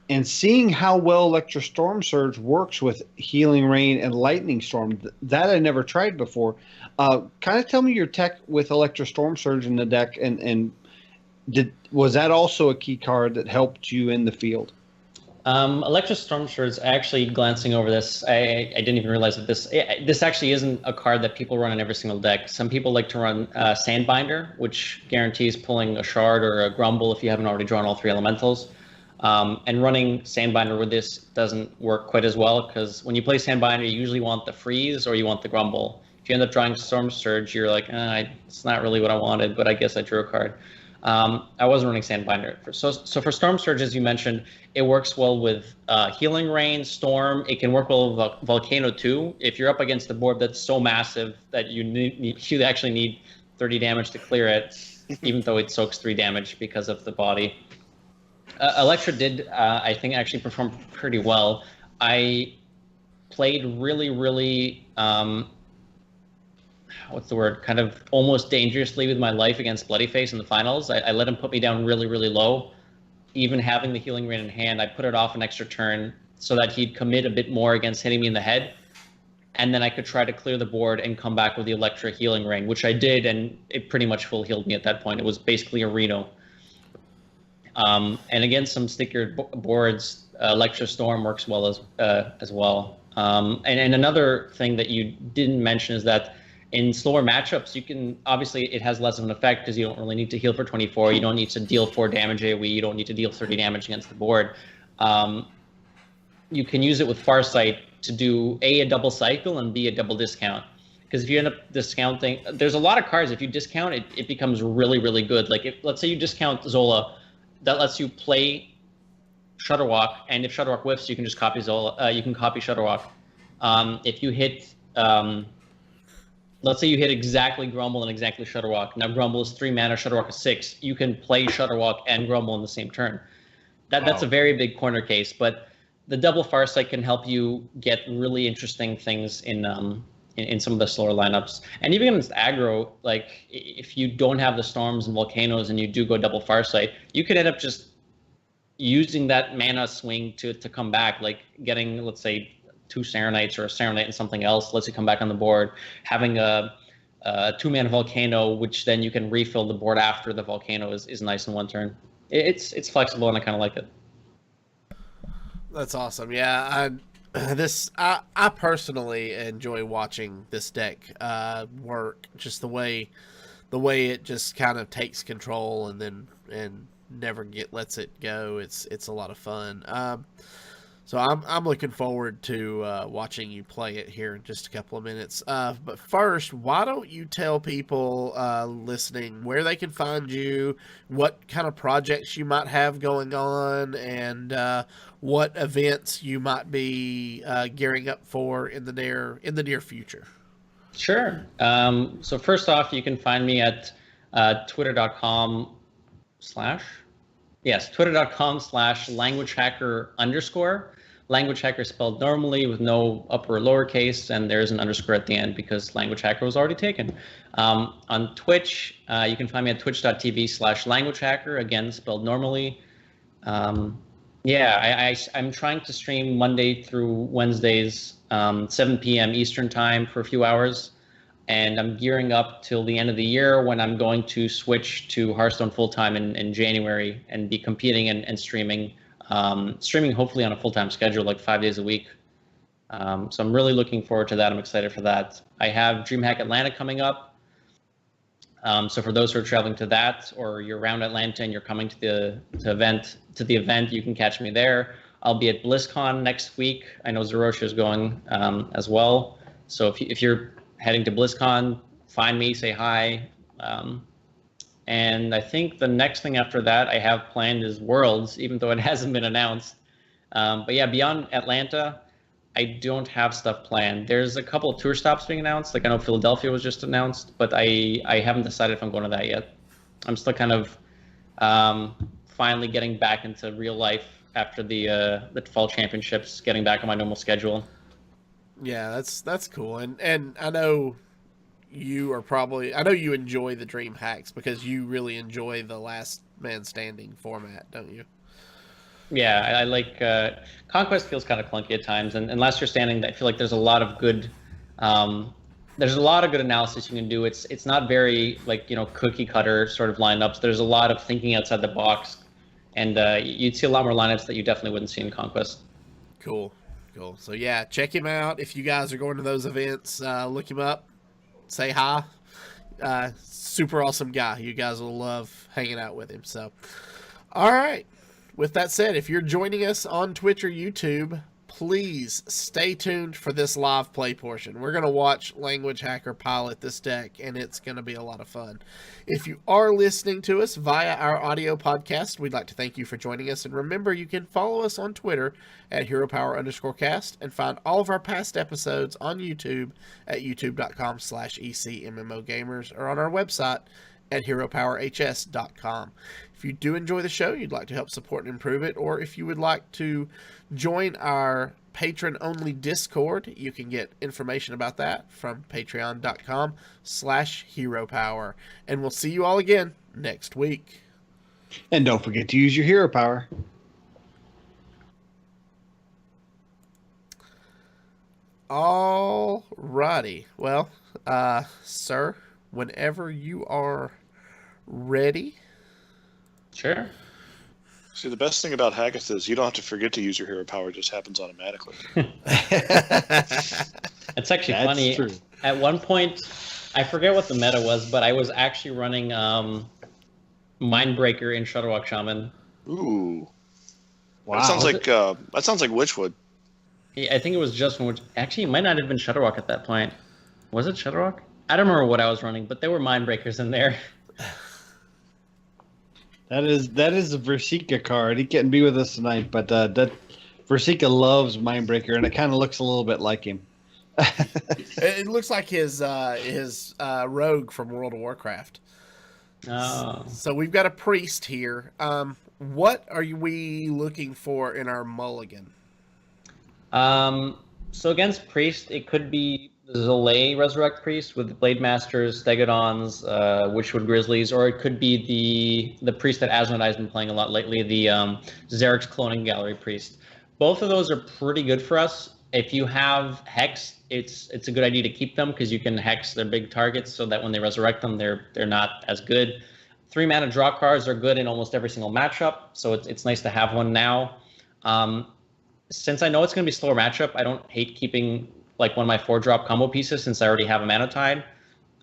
And seeing how well Electra Storm Surge works with Healing Rain and Lightning Storm, that I never tried before. Kind of tell me your tech with Electra Storm Surge in the deck, and was that also a key card that helped you in the field? Electra Storm Surge, actually glancing over this, I didn't even realize that this actually isn't a card that people run in every single deck. Some people like to run Sandbinder, which guarantees pulling a Shard or a Grumble if you haven't already drawn all 3 elementals. And running Sandbinder with this doesn't work quite as well, because when you play Sandbinder, you usually want the Freeze or you want the Grumble. If you end up drawing Storm Surge, you're like, it's not really what I wanted, but I guess I drew a card. I wasn't running Sandbinder. So for Storm Surge, as you mentioned, it works well with Healing Rain, Storm. It can work well with Volcano too. If you're up against a board that's so massive that you actually need 30 damage to clear it, even though it soaks 3 damage because of the body. Electra did, I think, actually perform pretty well. I played really what's the word, kind of almost dangerously with my life against Bloodyface in the finals. I let him put me down really, really low. Even having the healing rain in hand, I put it off an extra turn so that he'd commit a bit more against hitting me in the head. And then I could try to clear the board and come back with the Electra healing ring, which I did, and it pretty much full healed me at that point. It was basically a Reno. And against some stickier boards, Electra Storm works well as well. And another thing that you didn't mention is that in slower matchups, you can, obviously it has less of an effect because you don't really need to heal for 24. You don't need to deal 4 damage AoE. You don't need to deal 30 damage against the board. You can use it with Farsight to do a double cycle and B, a double discount. Because if you end up discounting, there's a lot of cards, if you discount it, it becomes really, really good. Like if, let's say you discount Zola, that lets you play Shudderwok, and if Shudderwok whiffs, you can just copy Zola. You can copy Shudderwok. If you hit, let's say you hit exactly Grumble and exactly Shudderwok. Now Grumble is 3 mana, Shudderwok is 6. You can play Shudderwok and Grumble in the same turn. That's a very big corner case, but the double Farsight can help you get really interesting things in some of the slower lineups. And even against aggro, like if you don't have the Storms and Volcanoes and you do go double Farsight, you could end up just using that mana swing to come back, like getting, let's say, 2 Serenites or a Serenite and something else lets you come back on the board, having a 2-mana Volcano, which then you can refill the board after the Volcano is nice in one turn. It's flexible, and I kind of like it. That's awesome. Yeah, I personally enjoy watching this deck work. Just the way it just kind of takes control and never lets it go. It's a lot of fun. So I'm looking forward to watching you play it here in just a couple of minutes. But first, why don't you tell people listening where they can find you, what kind of projects you might have going on, and what events you might be gearing up for in the near future. Sure. So first off, you can find me at twitter.com/languagehacker_. Languagehacker spelled normally with no upper or lowercase, and there's an underscore at the end because Languagehacker was already taken. On Twitch, you can find me at twitch.tv/languagehacker, again spelled normally. I'm trying to stream Monday through Wednesdays, 7 p.m. Eastern time for a few hours. And I'm gearing up till the end of the year when I'm going to switch to Hearthstone full-time in January and be competing and streaming hopefully on a full-time schedule, like 5 days a week. So I'm really looking forward to that. I'm excited for that. I have DreamHack Atlanta coming up. So for those who are traveling to that, or you're around Atlanta and you're coming to the event, you can catch me there. I'll be at BlizzCon next week. I know Zerosha is going as well. So if you're heading to BlizzCon, find me, say hi. And I think the next thing after that I have planned is Worlds, even though it hasn't been announced. But yeah, beyond Atlanta, I don't have stuff planned. There's a couple of tour stops being announced. Like I know Philadelphia was just announced, but I haven't decided if I'm going to that yet. I'm still kind of finally getting back into real life after the Fall Championships, getting back on my normal schedule. Yeah, that's cool. And I know you enjoy the Dream Hacks because you really enjoy the last man standing format, don't you? Yeah, I like Conquest feels kind of clunky at times, and Last Year Standing, I feel like there's a lot of good analysis you can do. It's not very cookie cutter sort of lineups. There's a lot of thinking outside the box, and you'd see a lot more lineups that you definitely wouldn't see in Conquest. Cool. So yeah, check him out if you guys are going to those events. Look him up, say hi. Super awesome guy. You guys will love hanging out with him. So, all right. With that said, if you're joining us on Twitch or YouTube, please stay tuned for this live play portion. We're going to watch Languagehacker pilot this deck, and it's going to be a lot of fun. If you are listening to us via our audio podcast, we'd like to thank you for joining us. And remember, you can follow us on Twitter at HeroPower_cast and find all of our past episodes on YouTube at youtube.com/ECMMOGamers or on our website at heropowerhs.com. If you do enjoy the show, you'd like to help support and improve it, or if you would like to join our patron-only Discord, you can get information about that from patreon.com/heropower. And we'll see you all again next week. And don't forget to use your hero power. All righty. Well, sir, whenever you are ready. Sure. See, the best thing about Hackath is you don't have to forget to use your hero power; it just happens automatically. It's actually funny. True. At one point, I forget what the meta was, but I was actually running Mindbreaker in Shudderwok Shaman. Ooh, wow! That sounds like Witchwood. Yeah, I think it was just one. Actually, it might not have been Shudderwok at that point. Was it Shudderwok? I don't remember what I was running, but there were Mindbreakers in there. That is a Versika card. He can't be with us tonight, but that Versika loves Mindbreaker, and it kind of looks a little bit like him. It looks like his rogue from World of Warcraft. Oh. So we've got a priest here. What are we looking for in our mulligan? So against priest, it could be Zolay Resurrect Priest with Blade Masters, Stegodons, Witchwood Grizzlies, or it could be the priest that Asmodeye's been playing a lot lately, the Xerix Cloning Gallery Priest. Both of those are pretty good for us. If you have Hex, it's a good idea to keep them because you can Hex their big targets so that when they resurrect them, they're not as good. 3-mana draw cards are good in almost every single matchup, so it's nice to have one now. Since I know it's going to be a slower matchup, I don't hate keeping like one of my 4-drop combo pieces since I already have a Mana Tide.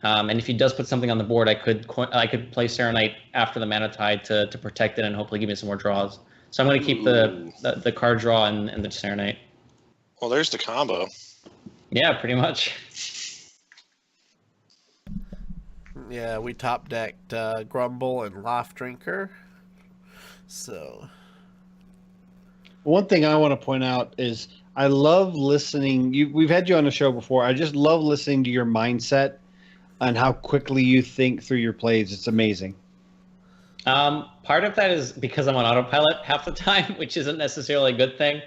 And if he does put something on the board, I could play Serenite after the Mana Tide to protect it and hopefully give me some more draws. So I'm going to keep the card draw and the Serenite. Well, there's the combo. Yeah, pretty much. Yeah, we top decked Grumble and Life Drinker. So one thing I want to point out is I love listening. We've had you on the show before. I just love listening to your mindset and how quickly you think through your plays. It's amazing. Part of that is because I'm on autopilot half the time, which isn't necessarily a good thing.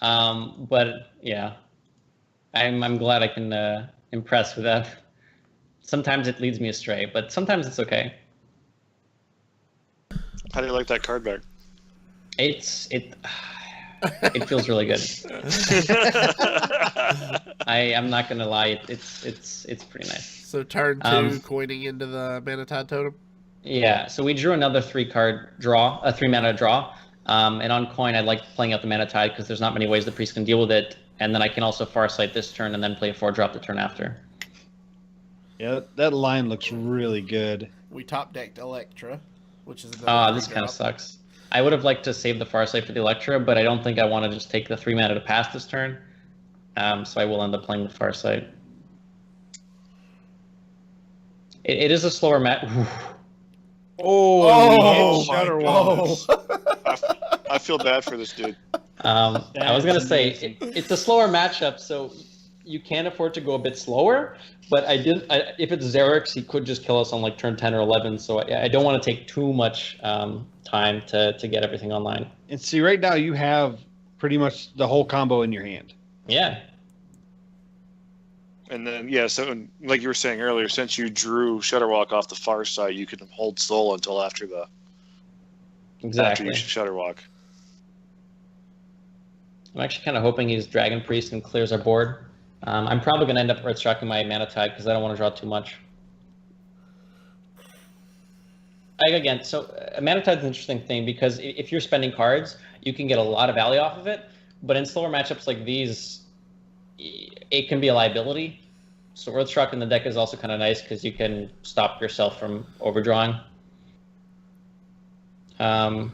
But yeah, I'm glad I can impress with that. Sometimes it leads me astray, but sometimes it's okay. How do you like that card back? It feels really good. I'm not gonna lie, it's pretty nice. So turn 2, coining into the Mana Tide totem. Yeah, so we drew another 3-card draw, a 3-mana draw. And on coin, I like playing out the Mana Tide because there's not many ways the priest can deal with it. And then I can also Farsight this turn and then play a 4-drop the turn after. Yeah, that line looks really good. We top decked Electra, which is this kind of sucks. I would have liked to save the Farsight for the Electra, but I don't think I want to just take the 3-mana to pass this turn. So I will end up playing the Farsight. It is a slower match. Oh, Shudderwok. I feel bad for this dude. I was going to say, it's a slower matchup, so you can afford to go a bit slower, but if it's Xerix, he could just kill us on like turn 10 or 11, so I don't want to take too much time to get everything online. And see, right now you have pretty much the whole combo in your hand. Yeah. And then, yeah, so like you were saying earlier, since you drew Shudderwok off the far side, you can hold Soul until after you Shudderwok. I'm actually kind of hoping he's Dragon Priest and clears our board. I'm probably going to end up Earthshocking my Mana Tide because I don't want to draw too much. Again, so a Mana Tide's an interesting thing because if you're spending cards, you can get a lot of value off of it. But in slower matchups like these, it can be a liability. So Earthshock in the deck is also kind of nice because you can stop yourself from overdrawing. I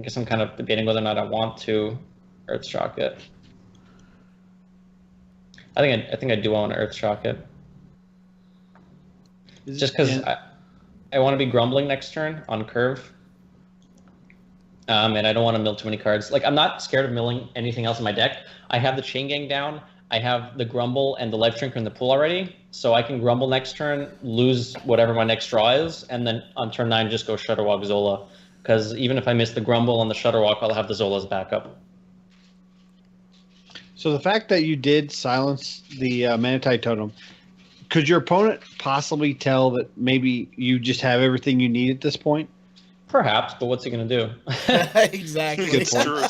guess I'm kind of debating whether or not I want to Earthshock it. I think I do want to Earthshock it. Just because I want to be grumbling next turn on curve. And I don't want to mill too many cards. Like, I'm not scared of milling anything else in my deck. I have the Chain Gang down. I have the Grumble and the Life Drinker in the pool already, so I can Grumble next turn, lose whatever my next draw is, and then on turn 9 just go Shudderwok Zola. Because even if I miss the Grumble on the Shudderwok, I'll have the Zola as backup. So the fact that you did silence the Manatite Totem, could your opponent possibly tell that maybe you just have everything you need at this point? Perhaps, but what's he going to do? Exactly. It's true.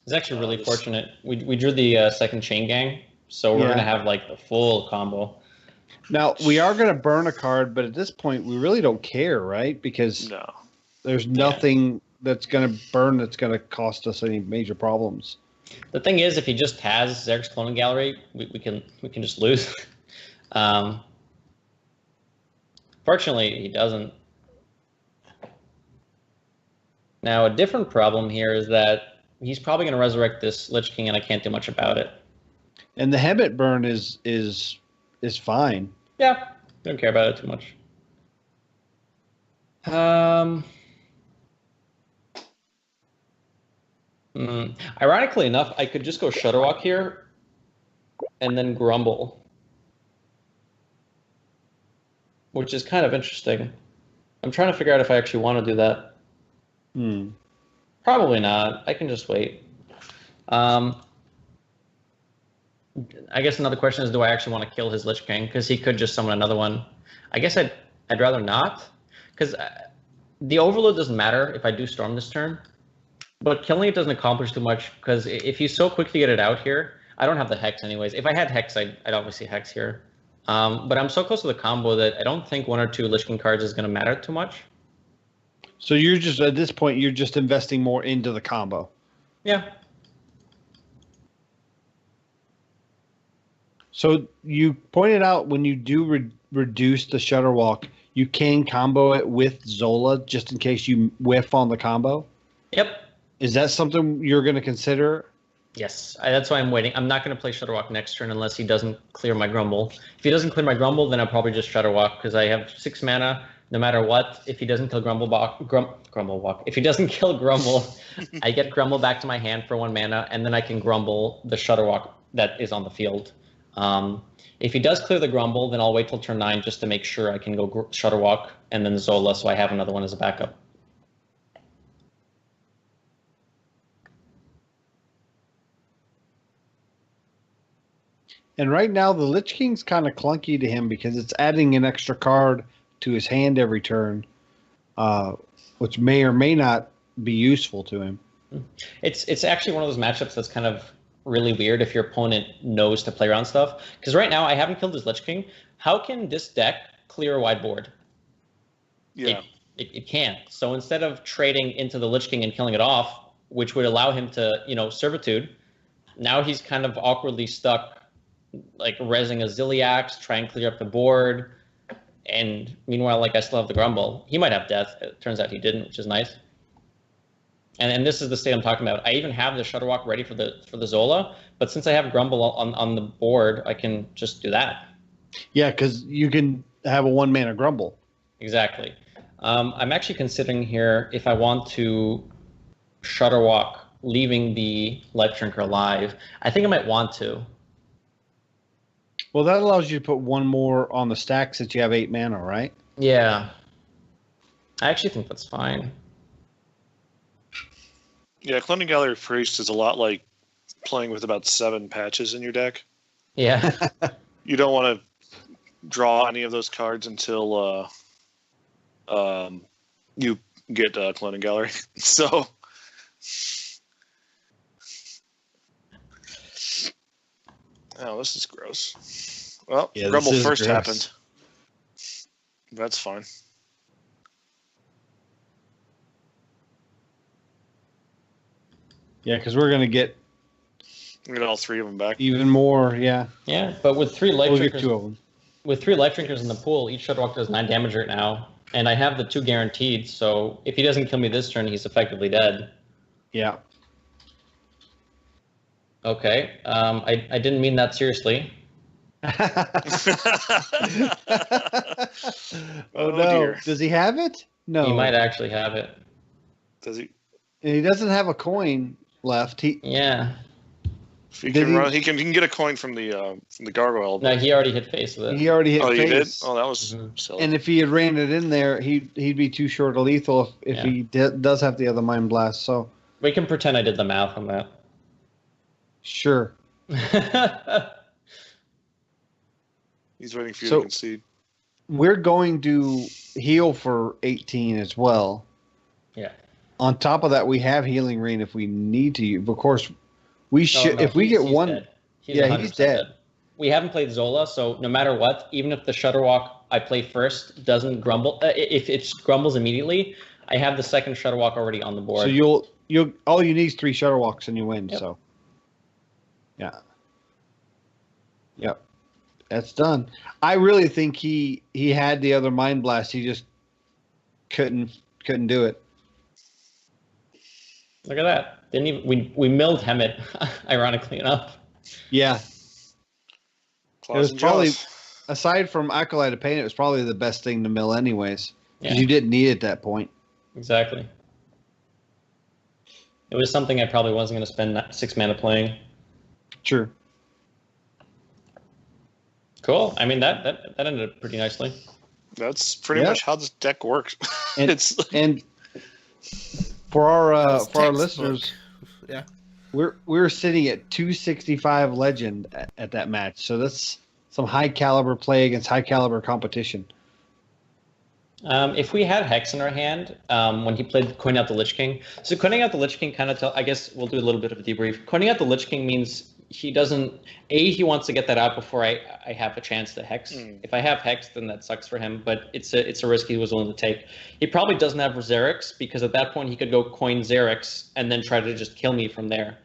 It's actually really fortunate. We drew the second Chain Gang, so we're going to have like the full combo. Now, we are going to burn a card, but at this point, we really don't care, right? Because there's nothing that's going to burn that's going to cost us any major problems. The thing is, if he just has Zerg's Cloning Gallery, we can just lose. Fortunately, he doesn't. Now, a different problem here is that he's probably going to resurrect this Lich King, and I can't do much about it. And the Hemet burn is fine. Yeah, don't care about it too much. Ironically enough, I could just go Shudderwok here and then Grumble, which is kind of interesting. I'm trying to figure out if I actually want to do that. Probably not. I can just wait. I guess another question is, do I actually want to kill his Lich King? Because he could just summon another one. I guess I'd rather not. Because the Overload doesn't matter if I do Storm this turn. But killing it doesn't accomplish too much. Because if you so quickly get it out here, I don't have the Hex anyways. If I had Hex, I'd obviously Hex here. But I'm so close to the combo that I don't think 1 or 2 Lich King cards is going to matter too much. So you're just, at this point, you're just investing more into the combo. Yeah. So you pointed out when you do reduce the Shudderwok, you can combo it with Zola just in case you whiff on the combo? Yep. Is that something you're going to consider? Yes, that's why I'm waiting. I'm not going to play Shudderwok next turn unless he doesn't clear my Grumble. If he doesn't clear my Grumble, then I'll probably just Shudderwok because I have 6 mana no matter what. If he doesn't kill Grumblewok, if he doesn't kill Grumble, I get Grumble back to my hand for 1 mana, and then I can Grumble the Shudderwok that is on the field. If he does clear the Grumble, then I'll wait till turn 9 just to make sure I can go Shudderwok and then Zola, so I have another one as a backup. And right now, the Lich King's kind of clunky to him because it's adding an extra card to his hand every turn, which may or may not be useful to him. It's actually one of those matchups that's kind of really weird if your opponent knows to play around stuff. Because right now, I haven't killed his Lich King. How can this deck clear a wide board? Yeah. It can't. So instead of trading into the Lich King and killing it off, which would allow him to, Servitude, now he's kind of awkwardly stuck, like rezzing a Zilliax, try and clear up the board, and meanwhile, like I still have the Grumble. He might have Death. It turns out he didn't, which is nice. And this is the state I'm talking about. I even have the Shudderwok ready for the Zola, but since I have Grumble on the board, I can just do that. Yeah, because you can have a 1-mana Grumble. Exactly. I'm actually considering here if I want to Shudderwok, leaving the Life Drinker alive. I think I might want to. Well, that allows you to put 1 more on the stack since you have 8 mana, right? Yeah. I actually think that's fine. Yeah, Cloning Gallery Priest is a lot like playing with about 7 patches in your deck. Yeah. You don't want to draw any of those cards until you get Cloning Gallery. So... Oh, this is gross. Well, yeah, Grumble first gross. happened. That's fine. Yeah, because we're going to get all 3 of them back. even more, yeah. Yeah, but with 3 Life We'll Drinkers, get 2 of them. with 3 Life Drinkers in the pool, each Shudderwok does 9 damage right now, and I have the 2 guaranteed, so if he doesn't kill me this turn, he's effectively dead. Yeah. Okay, I didn't mean that seriously. Oh, no. Dear. Does he have it? No. He might actually have it. Does he? And he doesn't have a coin left. Yeah. If he can run, he can get a coin from the gargoyle. No, he already hit face with it. He already hit face. He did? Oh, that was silly. And if he had ran it in there, he'd be too short of lethal if he does have the other Mind Blast. So we can pretend I did the math on that. Sure. He's waiting for you to concede. We're going to heal for 18 as well. Yeah. On top of that, we have Healing Rain if we need to. Of course, we should. If we get one, dead. He's dead. We haven't played Zola, so no matter what, even if the Shudderwok I play first doesn't grumble, if it grumbles immediately, I have the second Shudderwok already on the board. So you'll all you need is 3 Shudderwoks and you win. Yep. So yeah. Yep. That's done. I really think he had the other Mind Blast. He just couldn't do it. Look at that. Didn't even we milled Hemet, ironically enough. Yeah. It was probably, aside from Acolyte of Pain, it was probably the best thing to mill anyways. Because you didn't need it at that point. Exactly. It was something I probably wasn't going to spend 6 mana playing. Sure. Cool. I mean, that ended up pretty nicely. That's pretty much how this deck works. And for our listeners, we're sitting at 265 legend at that match. So that's some high caliber play against high caliber competition. If we had Hex in our hand, when he played Coining Out the Lich King, so Coining Out the Lich King I guess we'll do a little bit of a debrief. Coining Out the Lich King means he doesn't, he wants to get that out before I have a chance to Hex. If I have Hex, then that sucks for him, but it's a risk he was willing to take. He probably doesn't have Xerix, because at that point he could go coin Xerix and then try to just kill me from there.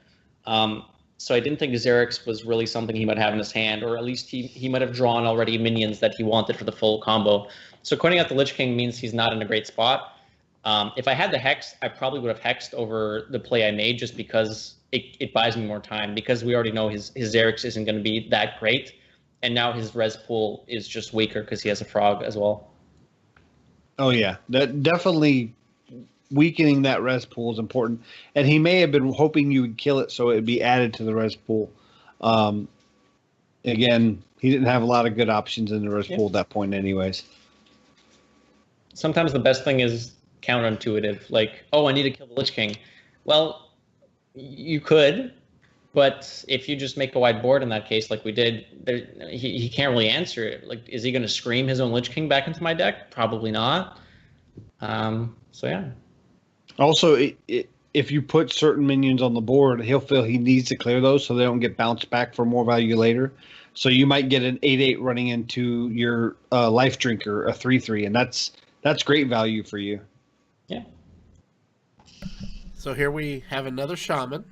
So I didn't think Xerix was really something he might have in his hand, or at least he might have drawn already minions that he wanted for the full combo. So Coining Out the Lich King means he's not in a great spot. If I had the Hex, I probably would have Hexed over the play I made, just because it buys me more time, because we already know his Xerix isn't going to be that great, and now his res pool is just weaker because he has a frog as well. Oh yeah, that definitely weakening that res pool is important, and he may have been hoping you would kill it so it would be added to the res pool. Again, he didn't have a lot of good options in the res pool at that point anyways. Sometimes the best thing is counterintuitive, like, oh, I need to kill the Lich King. Well, you could, but if you just make a wide board in that case, like we did, he can't really answer it. Like, is he going to scream his own Lich King back into my deck? Probably not. So yeah. Also, if you put certain minions on the board, he'll feel he needs to clear those so they don't get bounced back for more value later. So you might get an 8/8 running into your Life Drinker, a 3/3, and that's great value for you. Yeah. So here we have another shaman.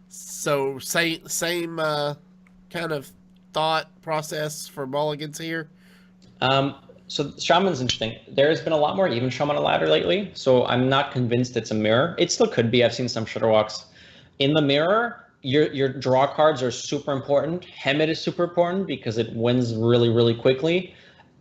So same kind of thought process for mulligans here. So Shaman's interesting. There's been a lot more even Shaman on ladder lately, so I'm not convinced it's a mirror. It still could be. I've seen some Shudderwoks. In the mirror, your draw cards are super important. Hemet is super important because it wins really, really quickly.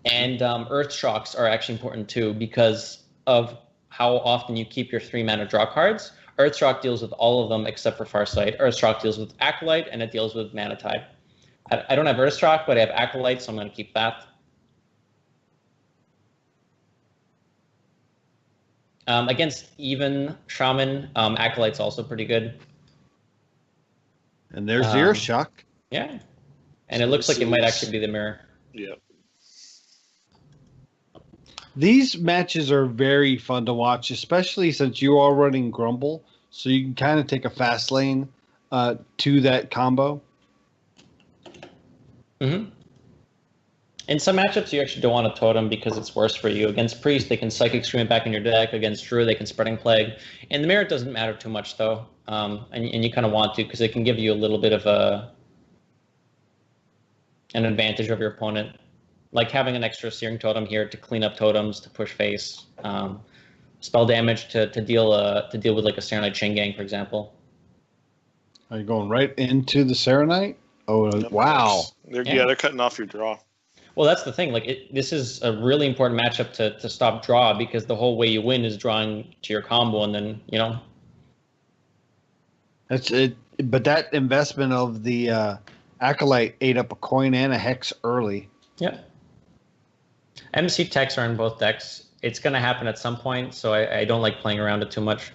And Earth Shocks are actually important too because of how often you keep your 3 mana draw cards. Earth Shock deals with all of them except for Farsight. Earth Shock deals with Acolyte, and it deals with Mana Tide. I don't have Earth Shock, but I have Acolyte, so I'm going to keep that. Against even Shaman, Acolyte's also pretty good. And there's Zero Shock. Yeah. And it looks like it might actually be the mirror. Yeah. These matches are very fun to watch, especially since you are running Grumble, so you can kind of take a fast lane to that combo. Mm-hmm. In some matchups, you actually don't want to totem because it's worse for you. Against Priest, they can Psychic Scream it back in your deck. Against Druid, they can Spreading Plague. In the mirror, it doesn't matter too much, though. And you kind of want to because it can give you a little bit of an advantage over your opponent. Like having an extra Searing Totem here to clean up totems, to push face. Spell damage to deal with like a Serenite Chain Gang, for example. Are you going right into the Serenite? Oh, Yep. wow. They're cutting off your draw. Well, that's the thing. Like, this is a really important matchup to stop draw, because the whole way you win is drawing to your combo, and then, you know. That's it. But that investment of the Acolyte ate up a coin and a hex early. Yeah. MC techs are in both decks. It's going to happen at some point, so I don't like playing around it too much.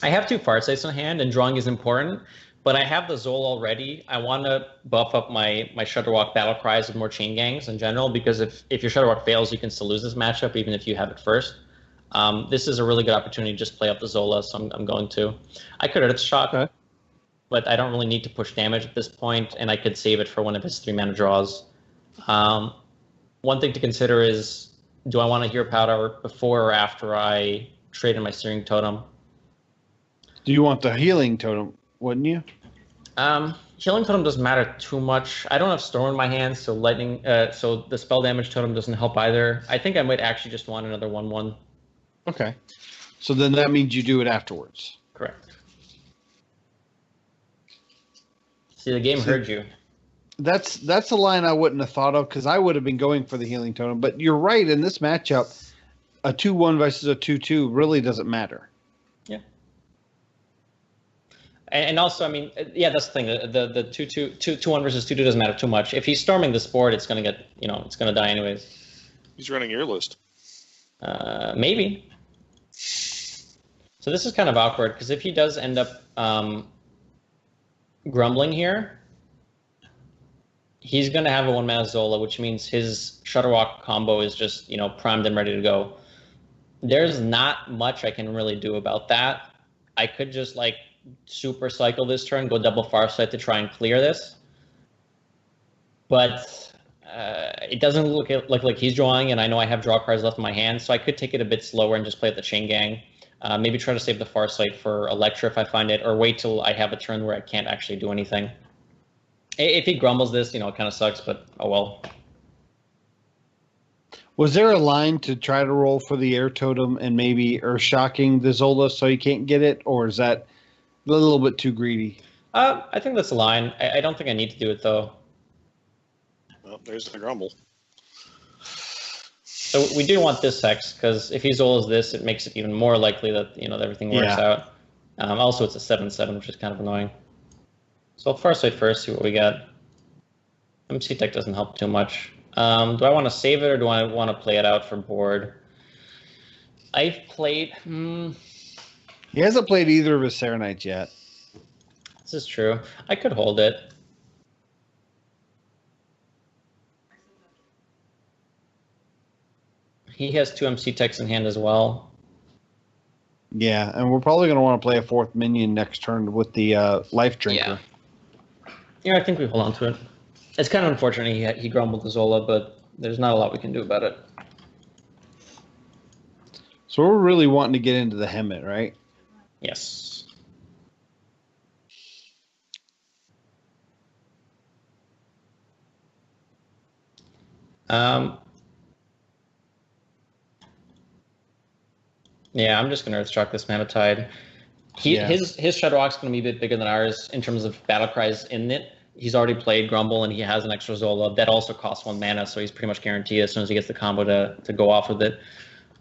I have 2 Farsights in hand, and drawing is important, but I have the Zol already. I want to buff up my Shudderwok battle cries with more chain gangs in general, because if your Shudderwok fails, you can still lose this matchup, even if you have it first. This is a really good opportunity to just play up the Zola, so I'm going to. I could Earth Shock, okay, but I don't really need to push damage at this point, and I could save it for one of his 3-mana draws. One thing to consider is, do I want to Hero Powder before or after I trade in my Searing Totem? Do you want the Healing Totem, wouldn't you? Healing Totem doesn't matter too much. I don't have Storm in my hand, so Lightning, so the Spell Damage Totem doesn't help either. I think I might actually just want another 1/1. Okay. So then that means you do it afterwards. Correct. See, the game heard you. That's a line I wouldn't have thought of, because I would have been going for the Healing Totem. But you're right, in this matchup, a 2-1 versus a 2-2 really doesn't matter. Yeah. And also, I mean, yeah, that's the thing. The 2-1 versus 2-2 doesn't matter too much. If he's storming this board, it's gonna get, it's gonna die anyways. He's running your list. Maybe. So this is kind of awkward, because if he does end up grumbling here, he's gonna have a 1-mana Zola, which means his Shudderwok combo is just, primed and ready to go. There's not much I can really do about that. I could just super cycle this turn, go double Farsight to try and clear this. But it doesn't look like he's drawing, and I know I have draw cards left in my hand, so I could take it a bit slower and just play the Chain Gang. Maybe try to save the Farsight for Electra if I find it, or wait till I have a turn where I can't actually do anything. If he grumbles this, it kind of sucks, but oh well. Was there a line to try to roll for the Air Totem and maybe Earth-Shocking the Zola so you can't get it, or is that a little bit too greedy? I think that's a line. I don't think I need to do it, though. Well, there's the grumble. So we do want this Hex, because if he Zolas this, it makes it even more likely that, everything works out. Also, it's a 7/7, which is kind of annoying. So I'll Farsight first, see what we got. MC Tech doesn't help too much. Do I want to save it, or do I want to play it out for board? I've played... He hasn't played either of his Serenites yet. This is true. I could hold it. He has 2 MC Techs in hand as well. Yeah, and we're probably going to want to play a 4th minion next turn with the Life Drinker. Yeah, I think we hold on to it. It's kind of unfortunate he grumbled the Zola, but there's not a lot we can do about it. So we're really wanting to get into the Hemet, right? Yes. Yeah, I'm just going to Earthshock this Mammothide. His Shudderwok's going to be a bit bigger than ours in terms of battle cries in it. He's already played Grumble, and he has an extra Zola. That also costs 1 mana, so he's pretty much guaranteed as soon as he gets the combo to go off with it.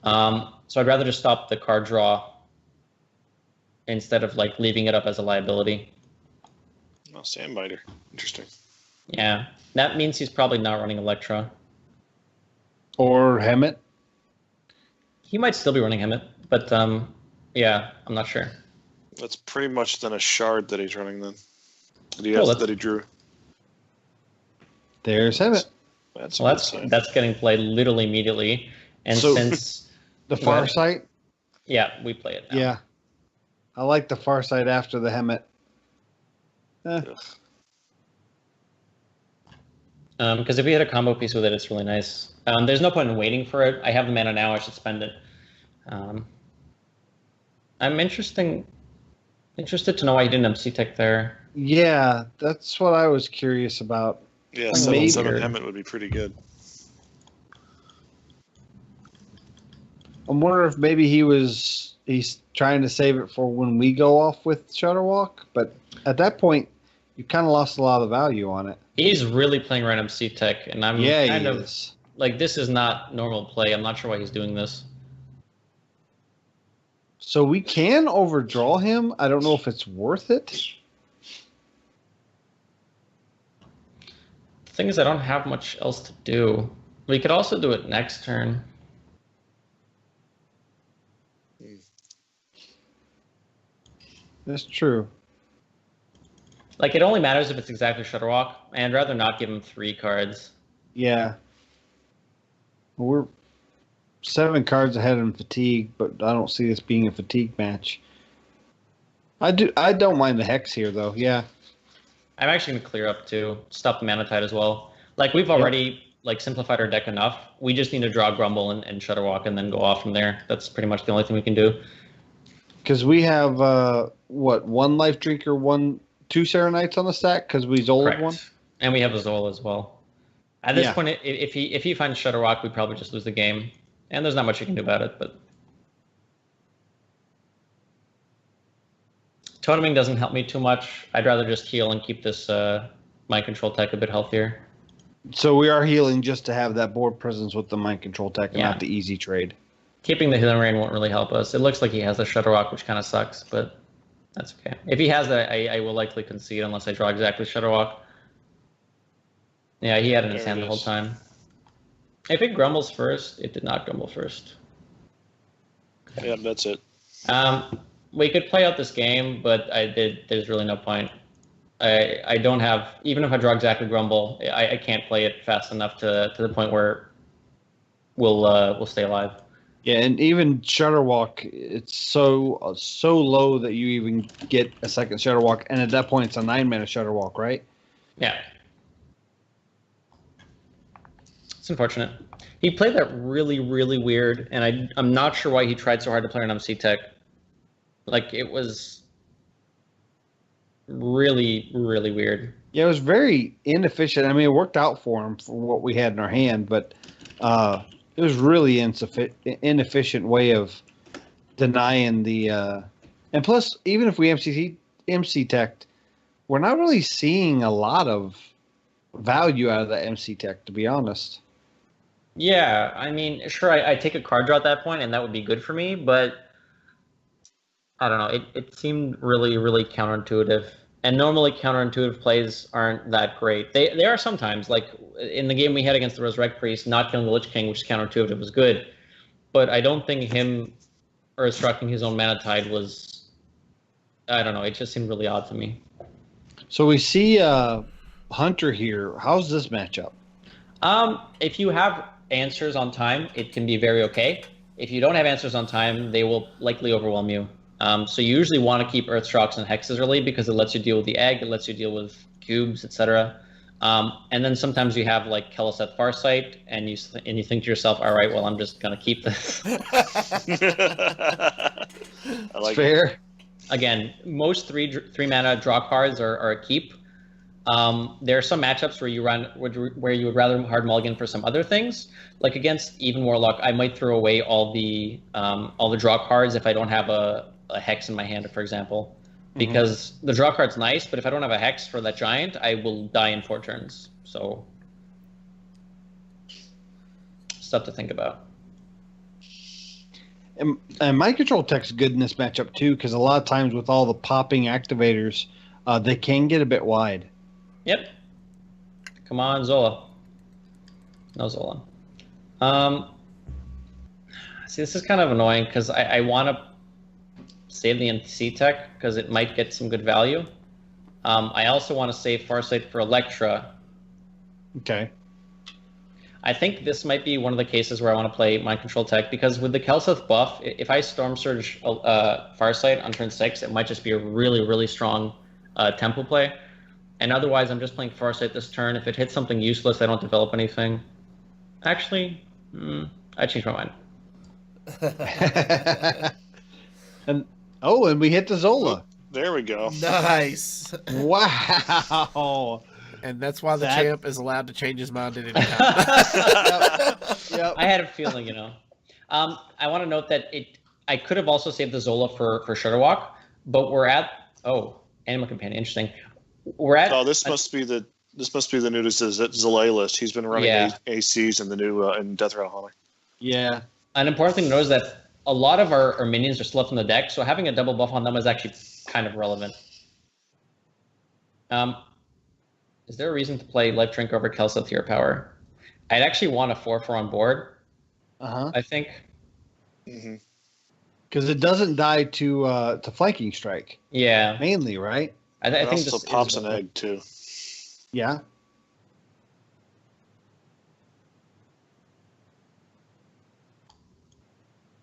So I'd rather just stop the card draw instead of leaving it up as a liability. Oh, Sandbiter. Interesting. Yeah, that means he's probably not running Electra. Or Hemet? He might still be running Hemet, but yeah, I'm not sure. That's pretty much then a shard that he's running then. That he drew. There's Hemet. That's getting played literally immediately. And so, since the Farsight? Yeah, we play it now. Yeah. I like the Farsight after the Hemet. Because if we hit a combo piece with it, it's really nice. There's no point in waiting for it. I have the mana now, I should spend it. I'm interested to know why he didn't MC Tech there. Yeah, that's what I was curious about. Yeah, 7/7 Hemet would be pretty good. I'm wondering if maybe he's trying to save it for when we go off with Shudderwok, but at that point, You kind of lost a lot of value on it. He's really playing random C-Tech, and I'm kind of is. like, this is not normal play. I'm not sure why he's doing this. So we can overdraw him. I don't know if it's worth it. The thing is, I don't have much else to do. We could also do it next turn. That's true. Like, it only matters if it's exactly Shudderwok, and I'd rather not give him 3 cards. Yeah. We're 7 cards ahead in fatigue, but I don't see this being a fatigue match. I don't mind the Hex here, though. Yeah. I'm actually going to clear up, too. Stop the Mana Tide as well. Like, we've already simplified our deck enough. We just need to draw Grumble and Shudderwok and then go off from there. That's pretty much the only thing we can do. Because we have, 1 Life Drinker, 2 Serenites on the stack, because we Zolaed one? And we have a Zola as well. At this point, if he finds Shudderwok, we'd probably just lose the game. And there's not much you can do about it, but... Toteming doesn't help me too much. I'd rather just heal and keep this Mind Control tech a bit healthier. So we are healing just to have that board presence with the Mind Control tech and not the easy trade. Keeping the Healing Rain won't really help us. It looks like he has the Shudderwok, which kind of sucks, but that's okay. If he has that, I will likely concede unless I draw exactly Shudderwok. Yeah, he had it in his hand the whole time. If it grumbles first, it did not grumble first. Okay. Yeah, that's it. We could play out this game, but there's really no point. I don't have, even if I draw exactly Grumble, I can't play it fast enough to the point where we'll stay alive. Yeah, and even Shudderwok, it's so low that you even get a second Shudderwok, and at that point it's a 9-mana Shudderwok, right? Yeah. It's unfortunate. He played that really, really weird, and I'm not sure why he tried so hard to play an MC Tech. Like, it was really, really weird. Yeah, it was very inefficient. I mean, it worked out for him for what we had in our hand, but it was really inefficient way of denying the... and plus, even if we MC Tech'd, we're not really seeing a lot of value out of that MC Tech, to be honest. Yeah, I mean, sure, I take a card draw at that point, and that would be good for me, but I don't know. It seemed really, really counterintuitive. And normally counterintuitive plays aren't that great. They are sometimes. Like in the game we had against the Resurrect Priest, not killing the Lich King, which is counterintuitive, was good. But I don't think him Earthstrucking his own Mana Tide was... I don't know. It just seemed really odd to me. So we see Hunter here. How's this matchup? If you have answers on time, it can be very okay. If you don't have answers on time, they will likely overwhelm you. So you usually want to keep Earthshocks and Hexes early because it lets you deal with the egg, it lets you deal with cubes, etc. And then sometimes you have like Keleseth Farsight, and you think to yourself, all right, well, I'm just gonna keep this. I like fair. it. Again, most three mana draw cards are a keep. There are some matchups where you would rather hard mulligan for some other things. Like against Even Warlock, I might throw away all the draw cards if I don't have a Hex in my hand, for example. Because the draw card's nice, but if I don't have a Hex for that giant, I will die in 4 turns. So, stuff to think about. And Mind Control Tech's good in this matchup too, because a lot of times with all the popping activators, they can get a bit wide. Yep. Come on, Zola. No Zola. See, this is kind of annoying because I want to save the NC tech because it might get some good value. I also want to save Farsight for Electra. Okay. I think this might be one of the cases where I want to play Mind Control Tech because with the Keleseth buff, if I Storm Surge Farsight on turn 6, it might just be a really, really strong tempo play. And otherwise, I'm just playing Farsight this turn. If it hits something useless, I don't develop anything. Actually, I changed my mind. and we hit the Zola. There we go. Nice. Wow. And that's why the champ is allowed to change his mind at any time. Yep. I had a feeling, I want to note that I could have also saved the Zola for Shudderwok, but we're at... Oh, Animal Companion, interesting. we're at. Oh, this must be the new Zalay list. He's been running ACs in the new in Death Rattle Hunter. Yeah. An important thing to note is that a lot of our minions are still left on the deck, so having a double buff on them is actually kind of relevant. Is there a reason to play Life Drink over Kelseth Hero Power? I'd actually want a 4/4 on board. I think. Because it doesn't die to flanking strike. Yeah. Mainly, right? I think this pops an egg too. Yeah.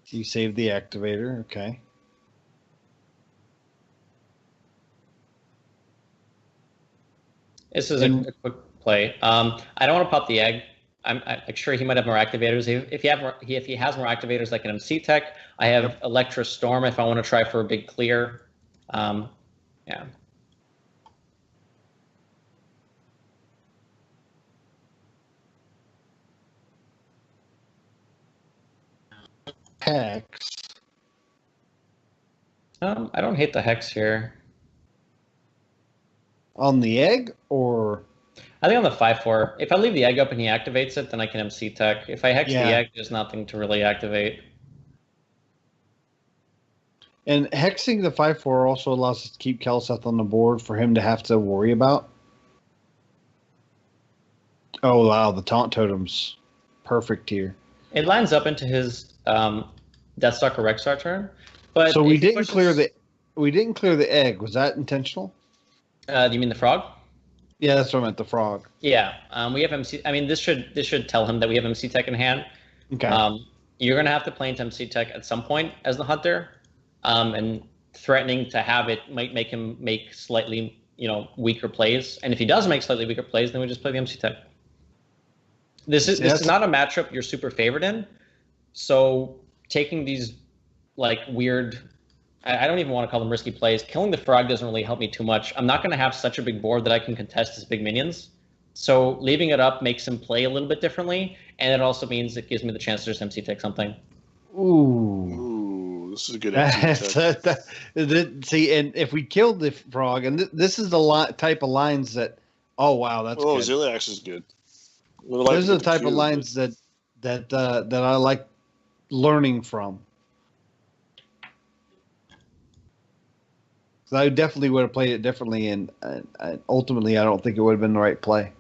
You saved the activator, okay. This is a quick play. I don't want to pop the egg. I'm sure he might have more activators. If he has more activators like an MC Tech, I have Electra Storm if I want to try for a big clear. Yeah. Hex. I don't hate the hex here. On the egg, or? I think on the 5/4. If I leave the egg up and he activates it, then I can MC Tech. If I hex the egg, there's nothing to really activate. And hexing the 5/4 also allows us to keep Kelseth on the board for him to have to worry about. Oh wow, the taunt totem's perfect here. It lines up into his Deathstalker Rexar turn. But so we didn't clear the egg. Was that intentional? Do you mean the frog? Yeah, that's what I meant, the frog. Yeah, we have MC. I mean, this should tell him that we have MC Tech in hand. Okay. You're gonna have to play into MC Tech at some point as the hunter, and threatening to have it might make him make slightly weaker plays. And if he does make slightly weaker plays, then we just play the MC Tech. This is not a matchup you're super favored in, so taking these weird. I don't even want to call them risky plays. Killing the frog doesn't really help me too much. I'm not going to have such a big board that I can contest his big minions. So leaving it up makes him play a little bit differently, and it also means it gives me the chance to just MC Tech something. Ooh, this is a good MC. See, and if we killed the frog, and this is the type of lines that, oh wow, that's good. Ziliax is good. Those are the type of lines that I like learning from. So I definitely would have played it differently, and ultimately, I don't think it would have been the right play.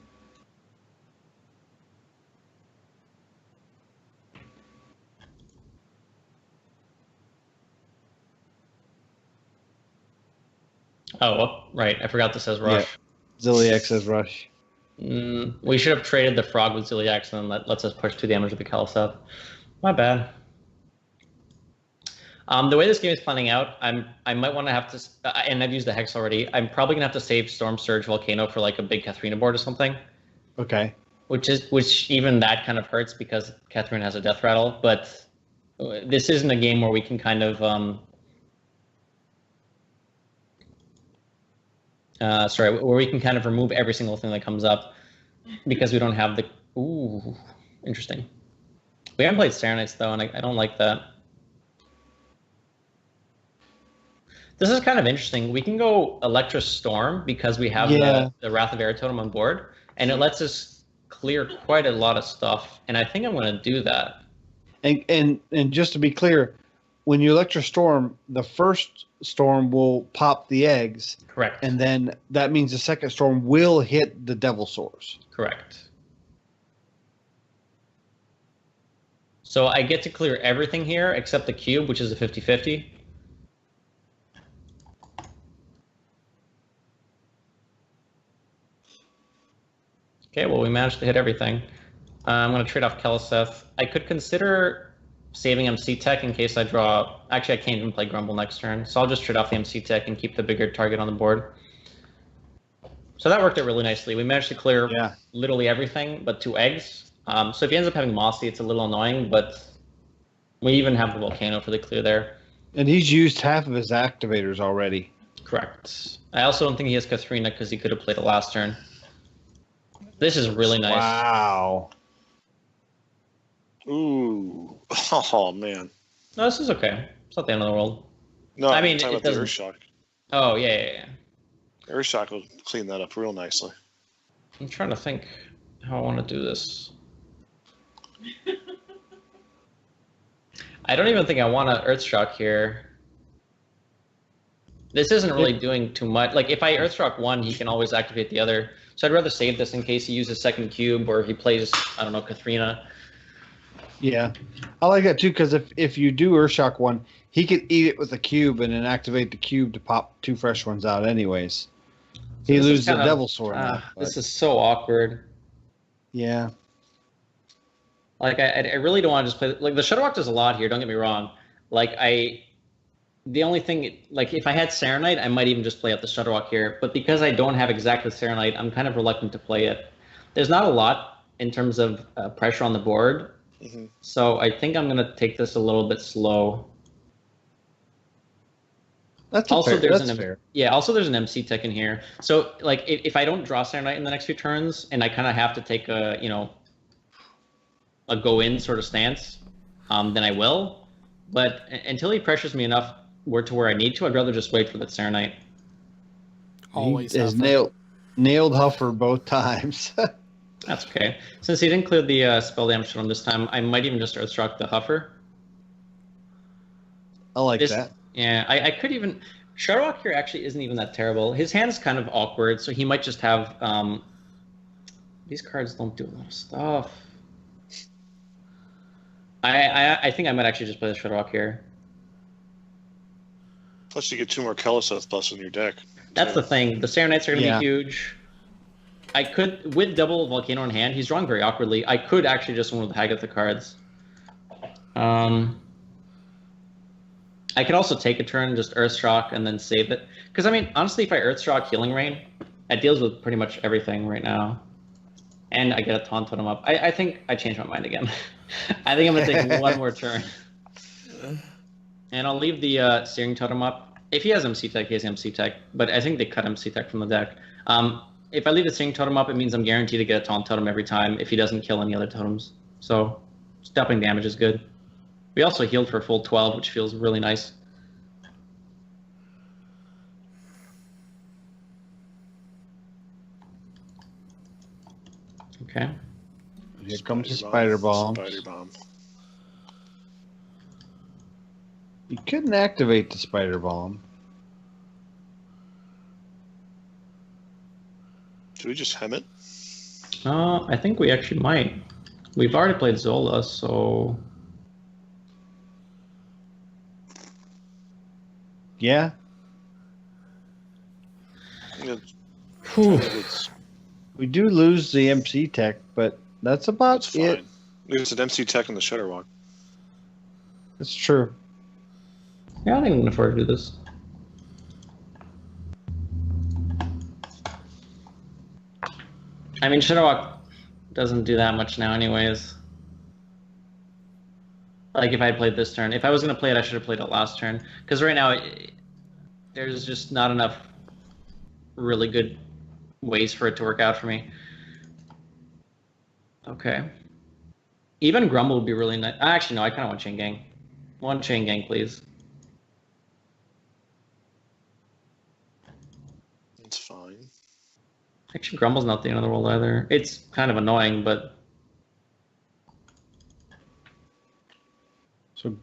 Oh, right. I forgot this says Rush. Yeah. Ziliax says Rush. We should have traded the frog with Ziliax, and then lets us push 2 damage with the Kelseth. My bad. The way this game is planning out, I might want to have to, and I've used the Hex already. I'm probably gonna have to save Storm Surge Volcano for a big Katharina board or something. Okay. Which even that kind of hurts because Katharina has a Death Rattle, but this isn't a game where we can kind of where we can kind of remove every single thing that comes up because we don't have the. Ooh, interesting. We haven't played Serenites though, and I don't like that. This is kind of interesting. We can go Electra Storm because we have the Wrath of Air totem on board, and it lets us clear quite a lot of stuff. And I think I'm going to do that. And just to be clear, when you Electra Storm, the first storm will pop the eggs. Correct. And then that means the second storm will hit the Devil Source. Correct. So I get to clear everything here except the cube, which is a 50-50. Okay, well, we managed to hit everything. I'm going to trade off Kelseth. I could consider saving MC Tech in case I draw. Actually, I can't even play Grumble next turn, so I'll just trade off the MC Tech and keep the bigger target on the board. So that worked out really nicely. We managed to clear literally everything but 2 eggs. So if he ends up having Mossy, it's a little annoying, but we even have the Volcano for the clear there. And he's used half of his activators already. Correct. I also don't think he has Katharina because he could have played it last turn. This is really nice. Wow. Ooh. Oh, man. No, this is okay. It's not the end of the world. No, I mean, it doesn't. Shock. Oh, yeah. Earthshock will clean that up real nicely. I'm trying to think how I want to do this. I don't even think I want to Earthshock here. This isn't really doing too much. Like, if I Earthshock one, he can always activate the other. So I'd rather save this in case he uses second cube or he plays, I don't know, Katharina. Yeah, I like that too, because if you do Earthshock one, he could eat it with a cube and then activate the cube to pop 2 fresh ones out anyways. He loses the Devil Sword. This is so awkward. Yeah. Like, I really don't want to just play... Like, the Shudderwok does a lot here, don't get me wrong. Like, the only thing... Like, if I had Serenite, I might even just play out the Shudderwok here. But because I don't have exactly Serenite, I'm kind of reluctant to play it. There's not a lot in terms of pressure on the board. Mm-hmm. So I think I'm going to take this a little bit slow. That's fair. Yeah, also there's an MC tech in here. So, like, if I don't draw Serenite in the next few turns, and I kind of have to take a, you know, a go-in sort of stance, then I will. But until he pressures me enough to where I need to, I'd rather just wait for that Serenite. Always is nailed Huffer both times. That's okay. Since he didn't clear the spell damage on this time, I might even just Earthshock the Huffer. I like that. Yeah, I could even... Shudderwok here actually isn't even that terrible. His hand's kind of awkward, so he might just have... These cards don't do a lot of stuff. I think I might actually just play the Shudderwok here. Plus you get 2 more Keleseth buffs in your deck. That's the thing. The Serenites are going to be huge. I could, with double Volcano in hand, he's drawing very awkwardly. I could actually just win with Hagatha cards. I could also take a turn, just Earthshock, and then save it. Because, I mean, honestly, if I Earthshock Healing Rain, that deals with pretty much everything right now. And I get a Taunt Totem up. I think I changed my mind again. I think I'm going to take one more turn. And I'll leave the Searing Totem up. If he has MC Tech, he has MC Tech. But I think they cut MC Tech from the deck. If I leave the Searing Totem up, it means I'm guaranteed to get a Taunt Totem every time if he doesn't kill any other totems. So, stopping damage is good. We also healed for a full 12, which feels really nice. Okay. Here comes the Spider Bomb. You couldn't activate the Spider Bomb. Do we just hem it? I think we actually might. We've already played Zola, so... Yeah. We do lose the MC Tech, but that's about it. There's an MC Tech in the Shudderwok. That's true. Yeah, I think I'm going to afford to do this. I mean, Shudderwok doesn't do that much now anyways. Like, if I had played this turn. If I was going to play it, I should have played it last turn. Because right now, there's just not enough really good ways for it to work out for me. Okay. Even Grumble would be really nice. Actually, no, I kind of want Chain Gang. One Chain Gang, please. That's fine. Actually, Grumble's not the end of the world either. It's kind of annoying, but... So,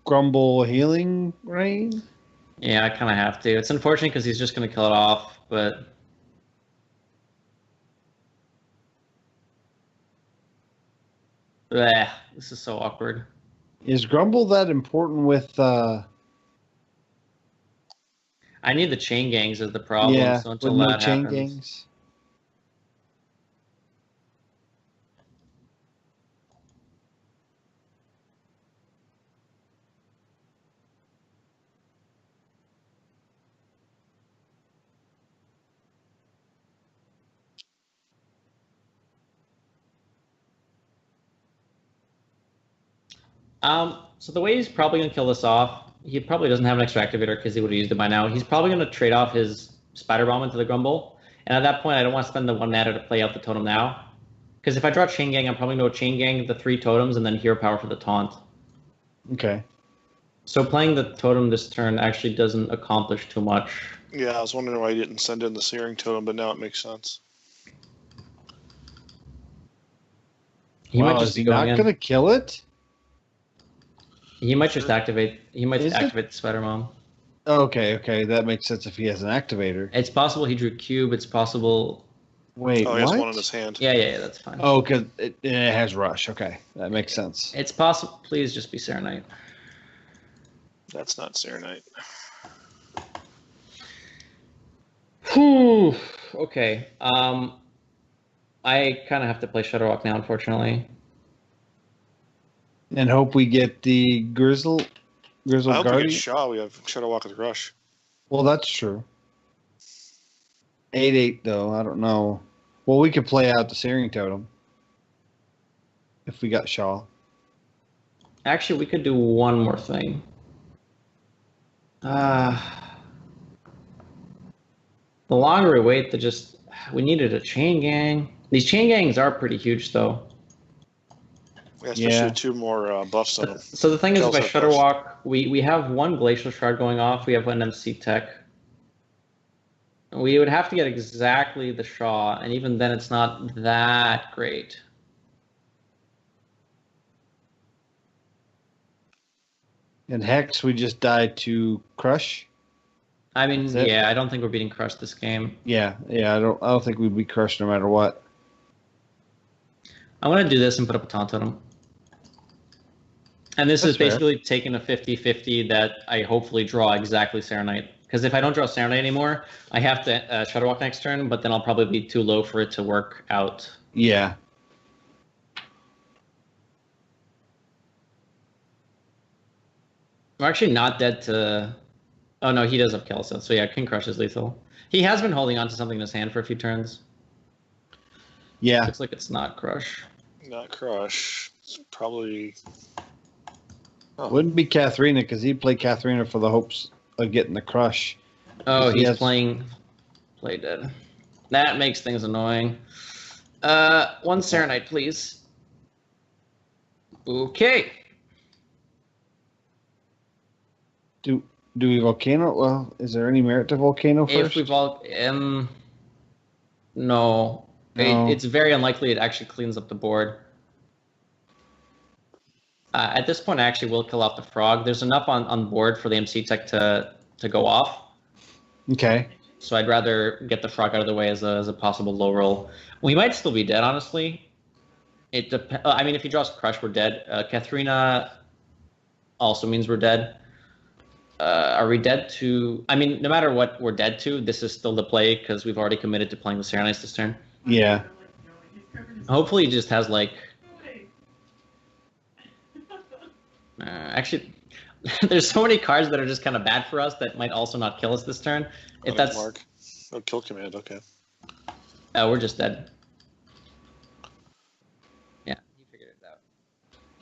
Grumble Healing Rain? Yeah, I kind of have to. It's unfortunate because he's just going to kill it off, but... Blech, this is so awkward. Is Grumble that important with... I need the Chain Gangs as the problem, yeah, so until with that no Chain happens... Gangs. So the way he's probably going to kill this off, he probably doesn't have an extra activator because he would have used it by now. He's probably going to trade off his Spider Bomb into the Grumble. And at that point, I don't want to spend the 1 mana to play out the totem now. Because if I draw Chain Gang, I'm probably going to Chain Gang the 3 totems and then Hero Power for the taunt. Okay. So playing the totem this turn actually doesn't accomplish too much. Yeah, I was wondering why you didn't send in the searing totem, but now it makes sense. He might just is he not going to kill it? He might just activate. He might activate the Spider Mom. Okay, that makes sense if he has an activator. It's possible he drew cube. It's possible. Wait, he has one in his hand. Yeah, that's fine. Oh, because it has rush. Okay, that makes sense. It's possible. Please just be Serenite. That's not Serenite. Whew. Okay. I kind of have to play Shudderwok now, unfortunately. And hope we get the Grizzle I hope we Guardian. get Shaw. We have Shudderwok with Rush. Well, that's true. 8/8 though. I don't know. Well, we could play out the Searing Totem if we got Shaw. Actually, we could do one more thing. The longer we wait, we needed a chain gang. These chain gangs are pretty huge, though. Yeah, especially 2 more buffs on them. So the thing is, by Kells have Shudderwok, we have one Glacial Shard going off. We have one MC Tech. We would have to get exactly the Shaw, and even then, it's not that great. And Hex, we just died to Crush. I mean, I don't think we're beating Crush this game. Yeah. I don't think we'd be crushed no matter what. I'm gonna do this and put up a Taunt Totem. And this is basically taking a 50-50 that I hopefully draw exactly Serenite. Because if I don't draw Serenite anymore, I have to Shudderwok next turn, but then I'll probably be too low for it to work out. Yeah. I'm actually not dead to... Oh no, he does have Kelsa, so yeah, King Crush is lethal. He has been holding on to something in his hand for a few turns. Yeah. Looks like it's not Crush. Not Crush. It's probably... Wouldn't be Katharina, because he'd play Katharina for the hopes of getting the Crush. Oh, he's playing Play Dead. That makes things annoying. One Serenite, please. Okay. Do we Volcano? Well, is there any merit to Volcano first? If we no. It's very unlikely it actually cleans up the board. At this point, I actually will kill off the Frog. There's enough on board for the MC Tech to go off. Okay. So I'd rather get the Frog out of the way as a possible low roll. We might still be dead, honestly. I mean, if he draws Crush, we're dead. Katharina also means we're dead. Are we dead to... I mean, no matter what we're dead to, this is still the play because we've already committed to playing the Serenites this turn. Yeah. Hopefully he just has, like... actually, there's so many cards that are just kind of bad for us that might also not kill us this turn. If that's... Mark. Oh, kill command, okay. Oh, we're just dead. Yeah, he figured it out.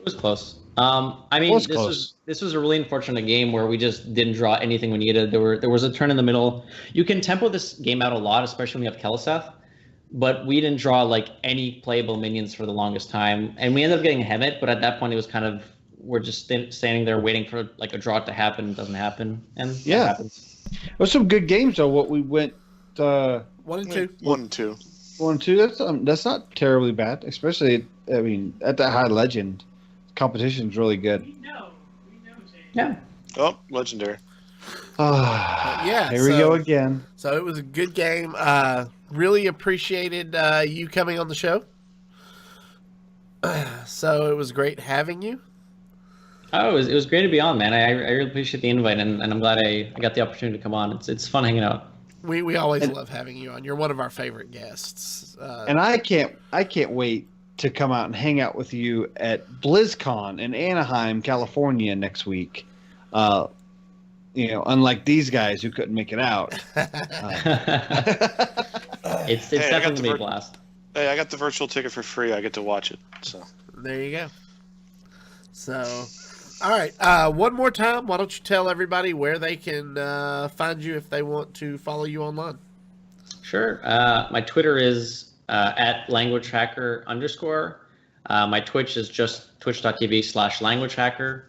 It was close. I mean, this was a really unfortunate game where we just didn't draw anything we needed. There was a turn in the middle. You can tempo this game out a lot, especially when you have Keleseth, but we didn't draw like any playable minions for the longest time, and we ended up getting Hemet. But at that point, it was kind of we're just standing there waiting for like a draw to happen. It doesn't happen, and it happens. It was some good games though. What we went 1 and 2. 1 and 2. 1 and 2. That's not terribly bad, especially I mean at that high legend. Competition's really good. Yeah. Oh, legendary. Yeah. Here we go again. So it was a good game. Really appreciated you coming on the show. So it was great having you. Oh, it was great to be on, man. I really appreciate the invite, and I'm glad I got the opportunity to come on. It's fun hanging out. We always love having you on. You're one of our favorite guests. And I can't wait to come out and hang out with you at BlizzCon in Anaheim, California next week. Unlike these guys who couldn't make it out. It's definitely going to be a blast. Hey, I got the virtual ticket for free. I get to watch it. So there you go. So, all right. One more time, why don't you tell everybody where they can find you if they want to follow you online? Sure. My Twitter is at languagehacker_. My Twitch is just twitch.tv/languagehacker.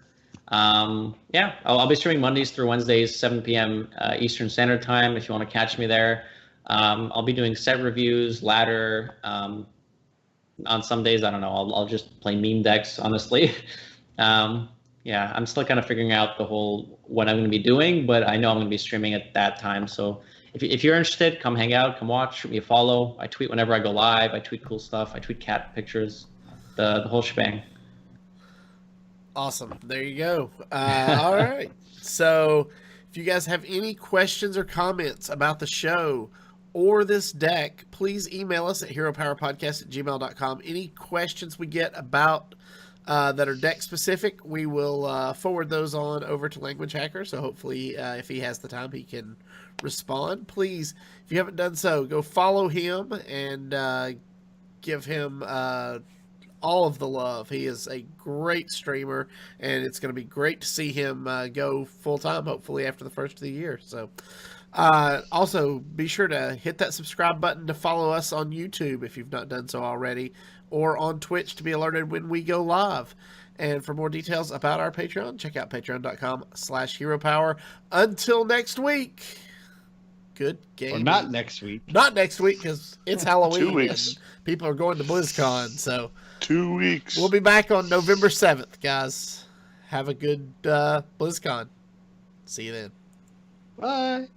Yeah, I'll be streaming Mondays through Wednesdays, 7 p.m. Eastern Standard Time. If you want to catch me there, I'll be doing set reviews, ladder. On some days, I don't know. I'll just play meme decks, honestly. Yeah, I'm still kind of figuring out the whole what I'm going to be doing, but I know I'm going to be streaming at that time. So if you're interested, come hang out, come watch, shoot me a follow. I tweet whenever I go live. I tweet cool stuff. I tweet cat pictures, the whole shebang. Awesome. There you go. All right. So if you guys have any questions or comments about the show or this deck, please email us at heropowerpodcast@gmail.com. Any questions we get about that are deck specific, we will forward those on over to Languagehacker. So hopefully, if he has the time, he can respond. Please, if you haven't done so, go follow him and give him all of the love. He is a great streamer, and it's going to be great to see him go full time, hopefully after the first of the year. So also be sure to hit that subscribe button to follow us on YouTube if you've not done so already, or on Twitch to be alerted when we go live. And for more details about our Patreon, check out patreon.com/heropower. Until next week, good game. Or not next week. Not next week, because it's Halloween. 2 weeks. And people are going to BlizzCon, so 2 weeks. we'll be back on November 7th, guys. Have a good BlizzCon. See you then. Bye.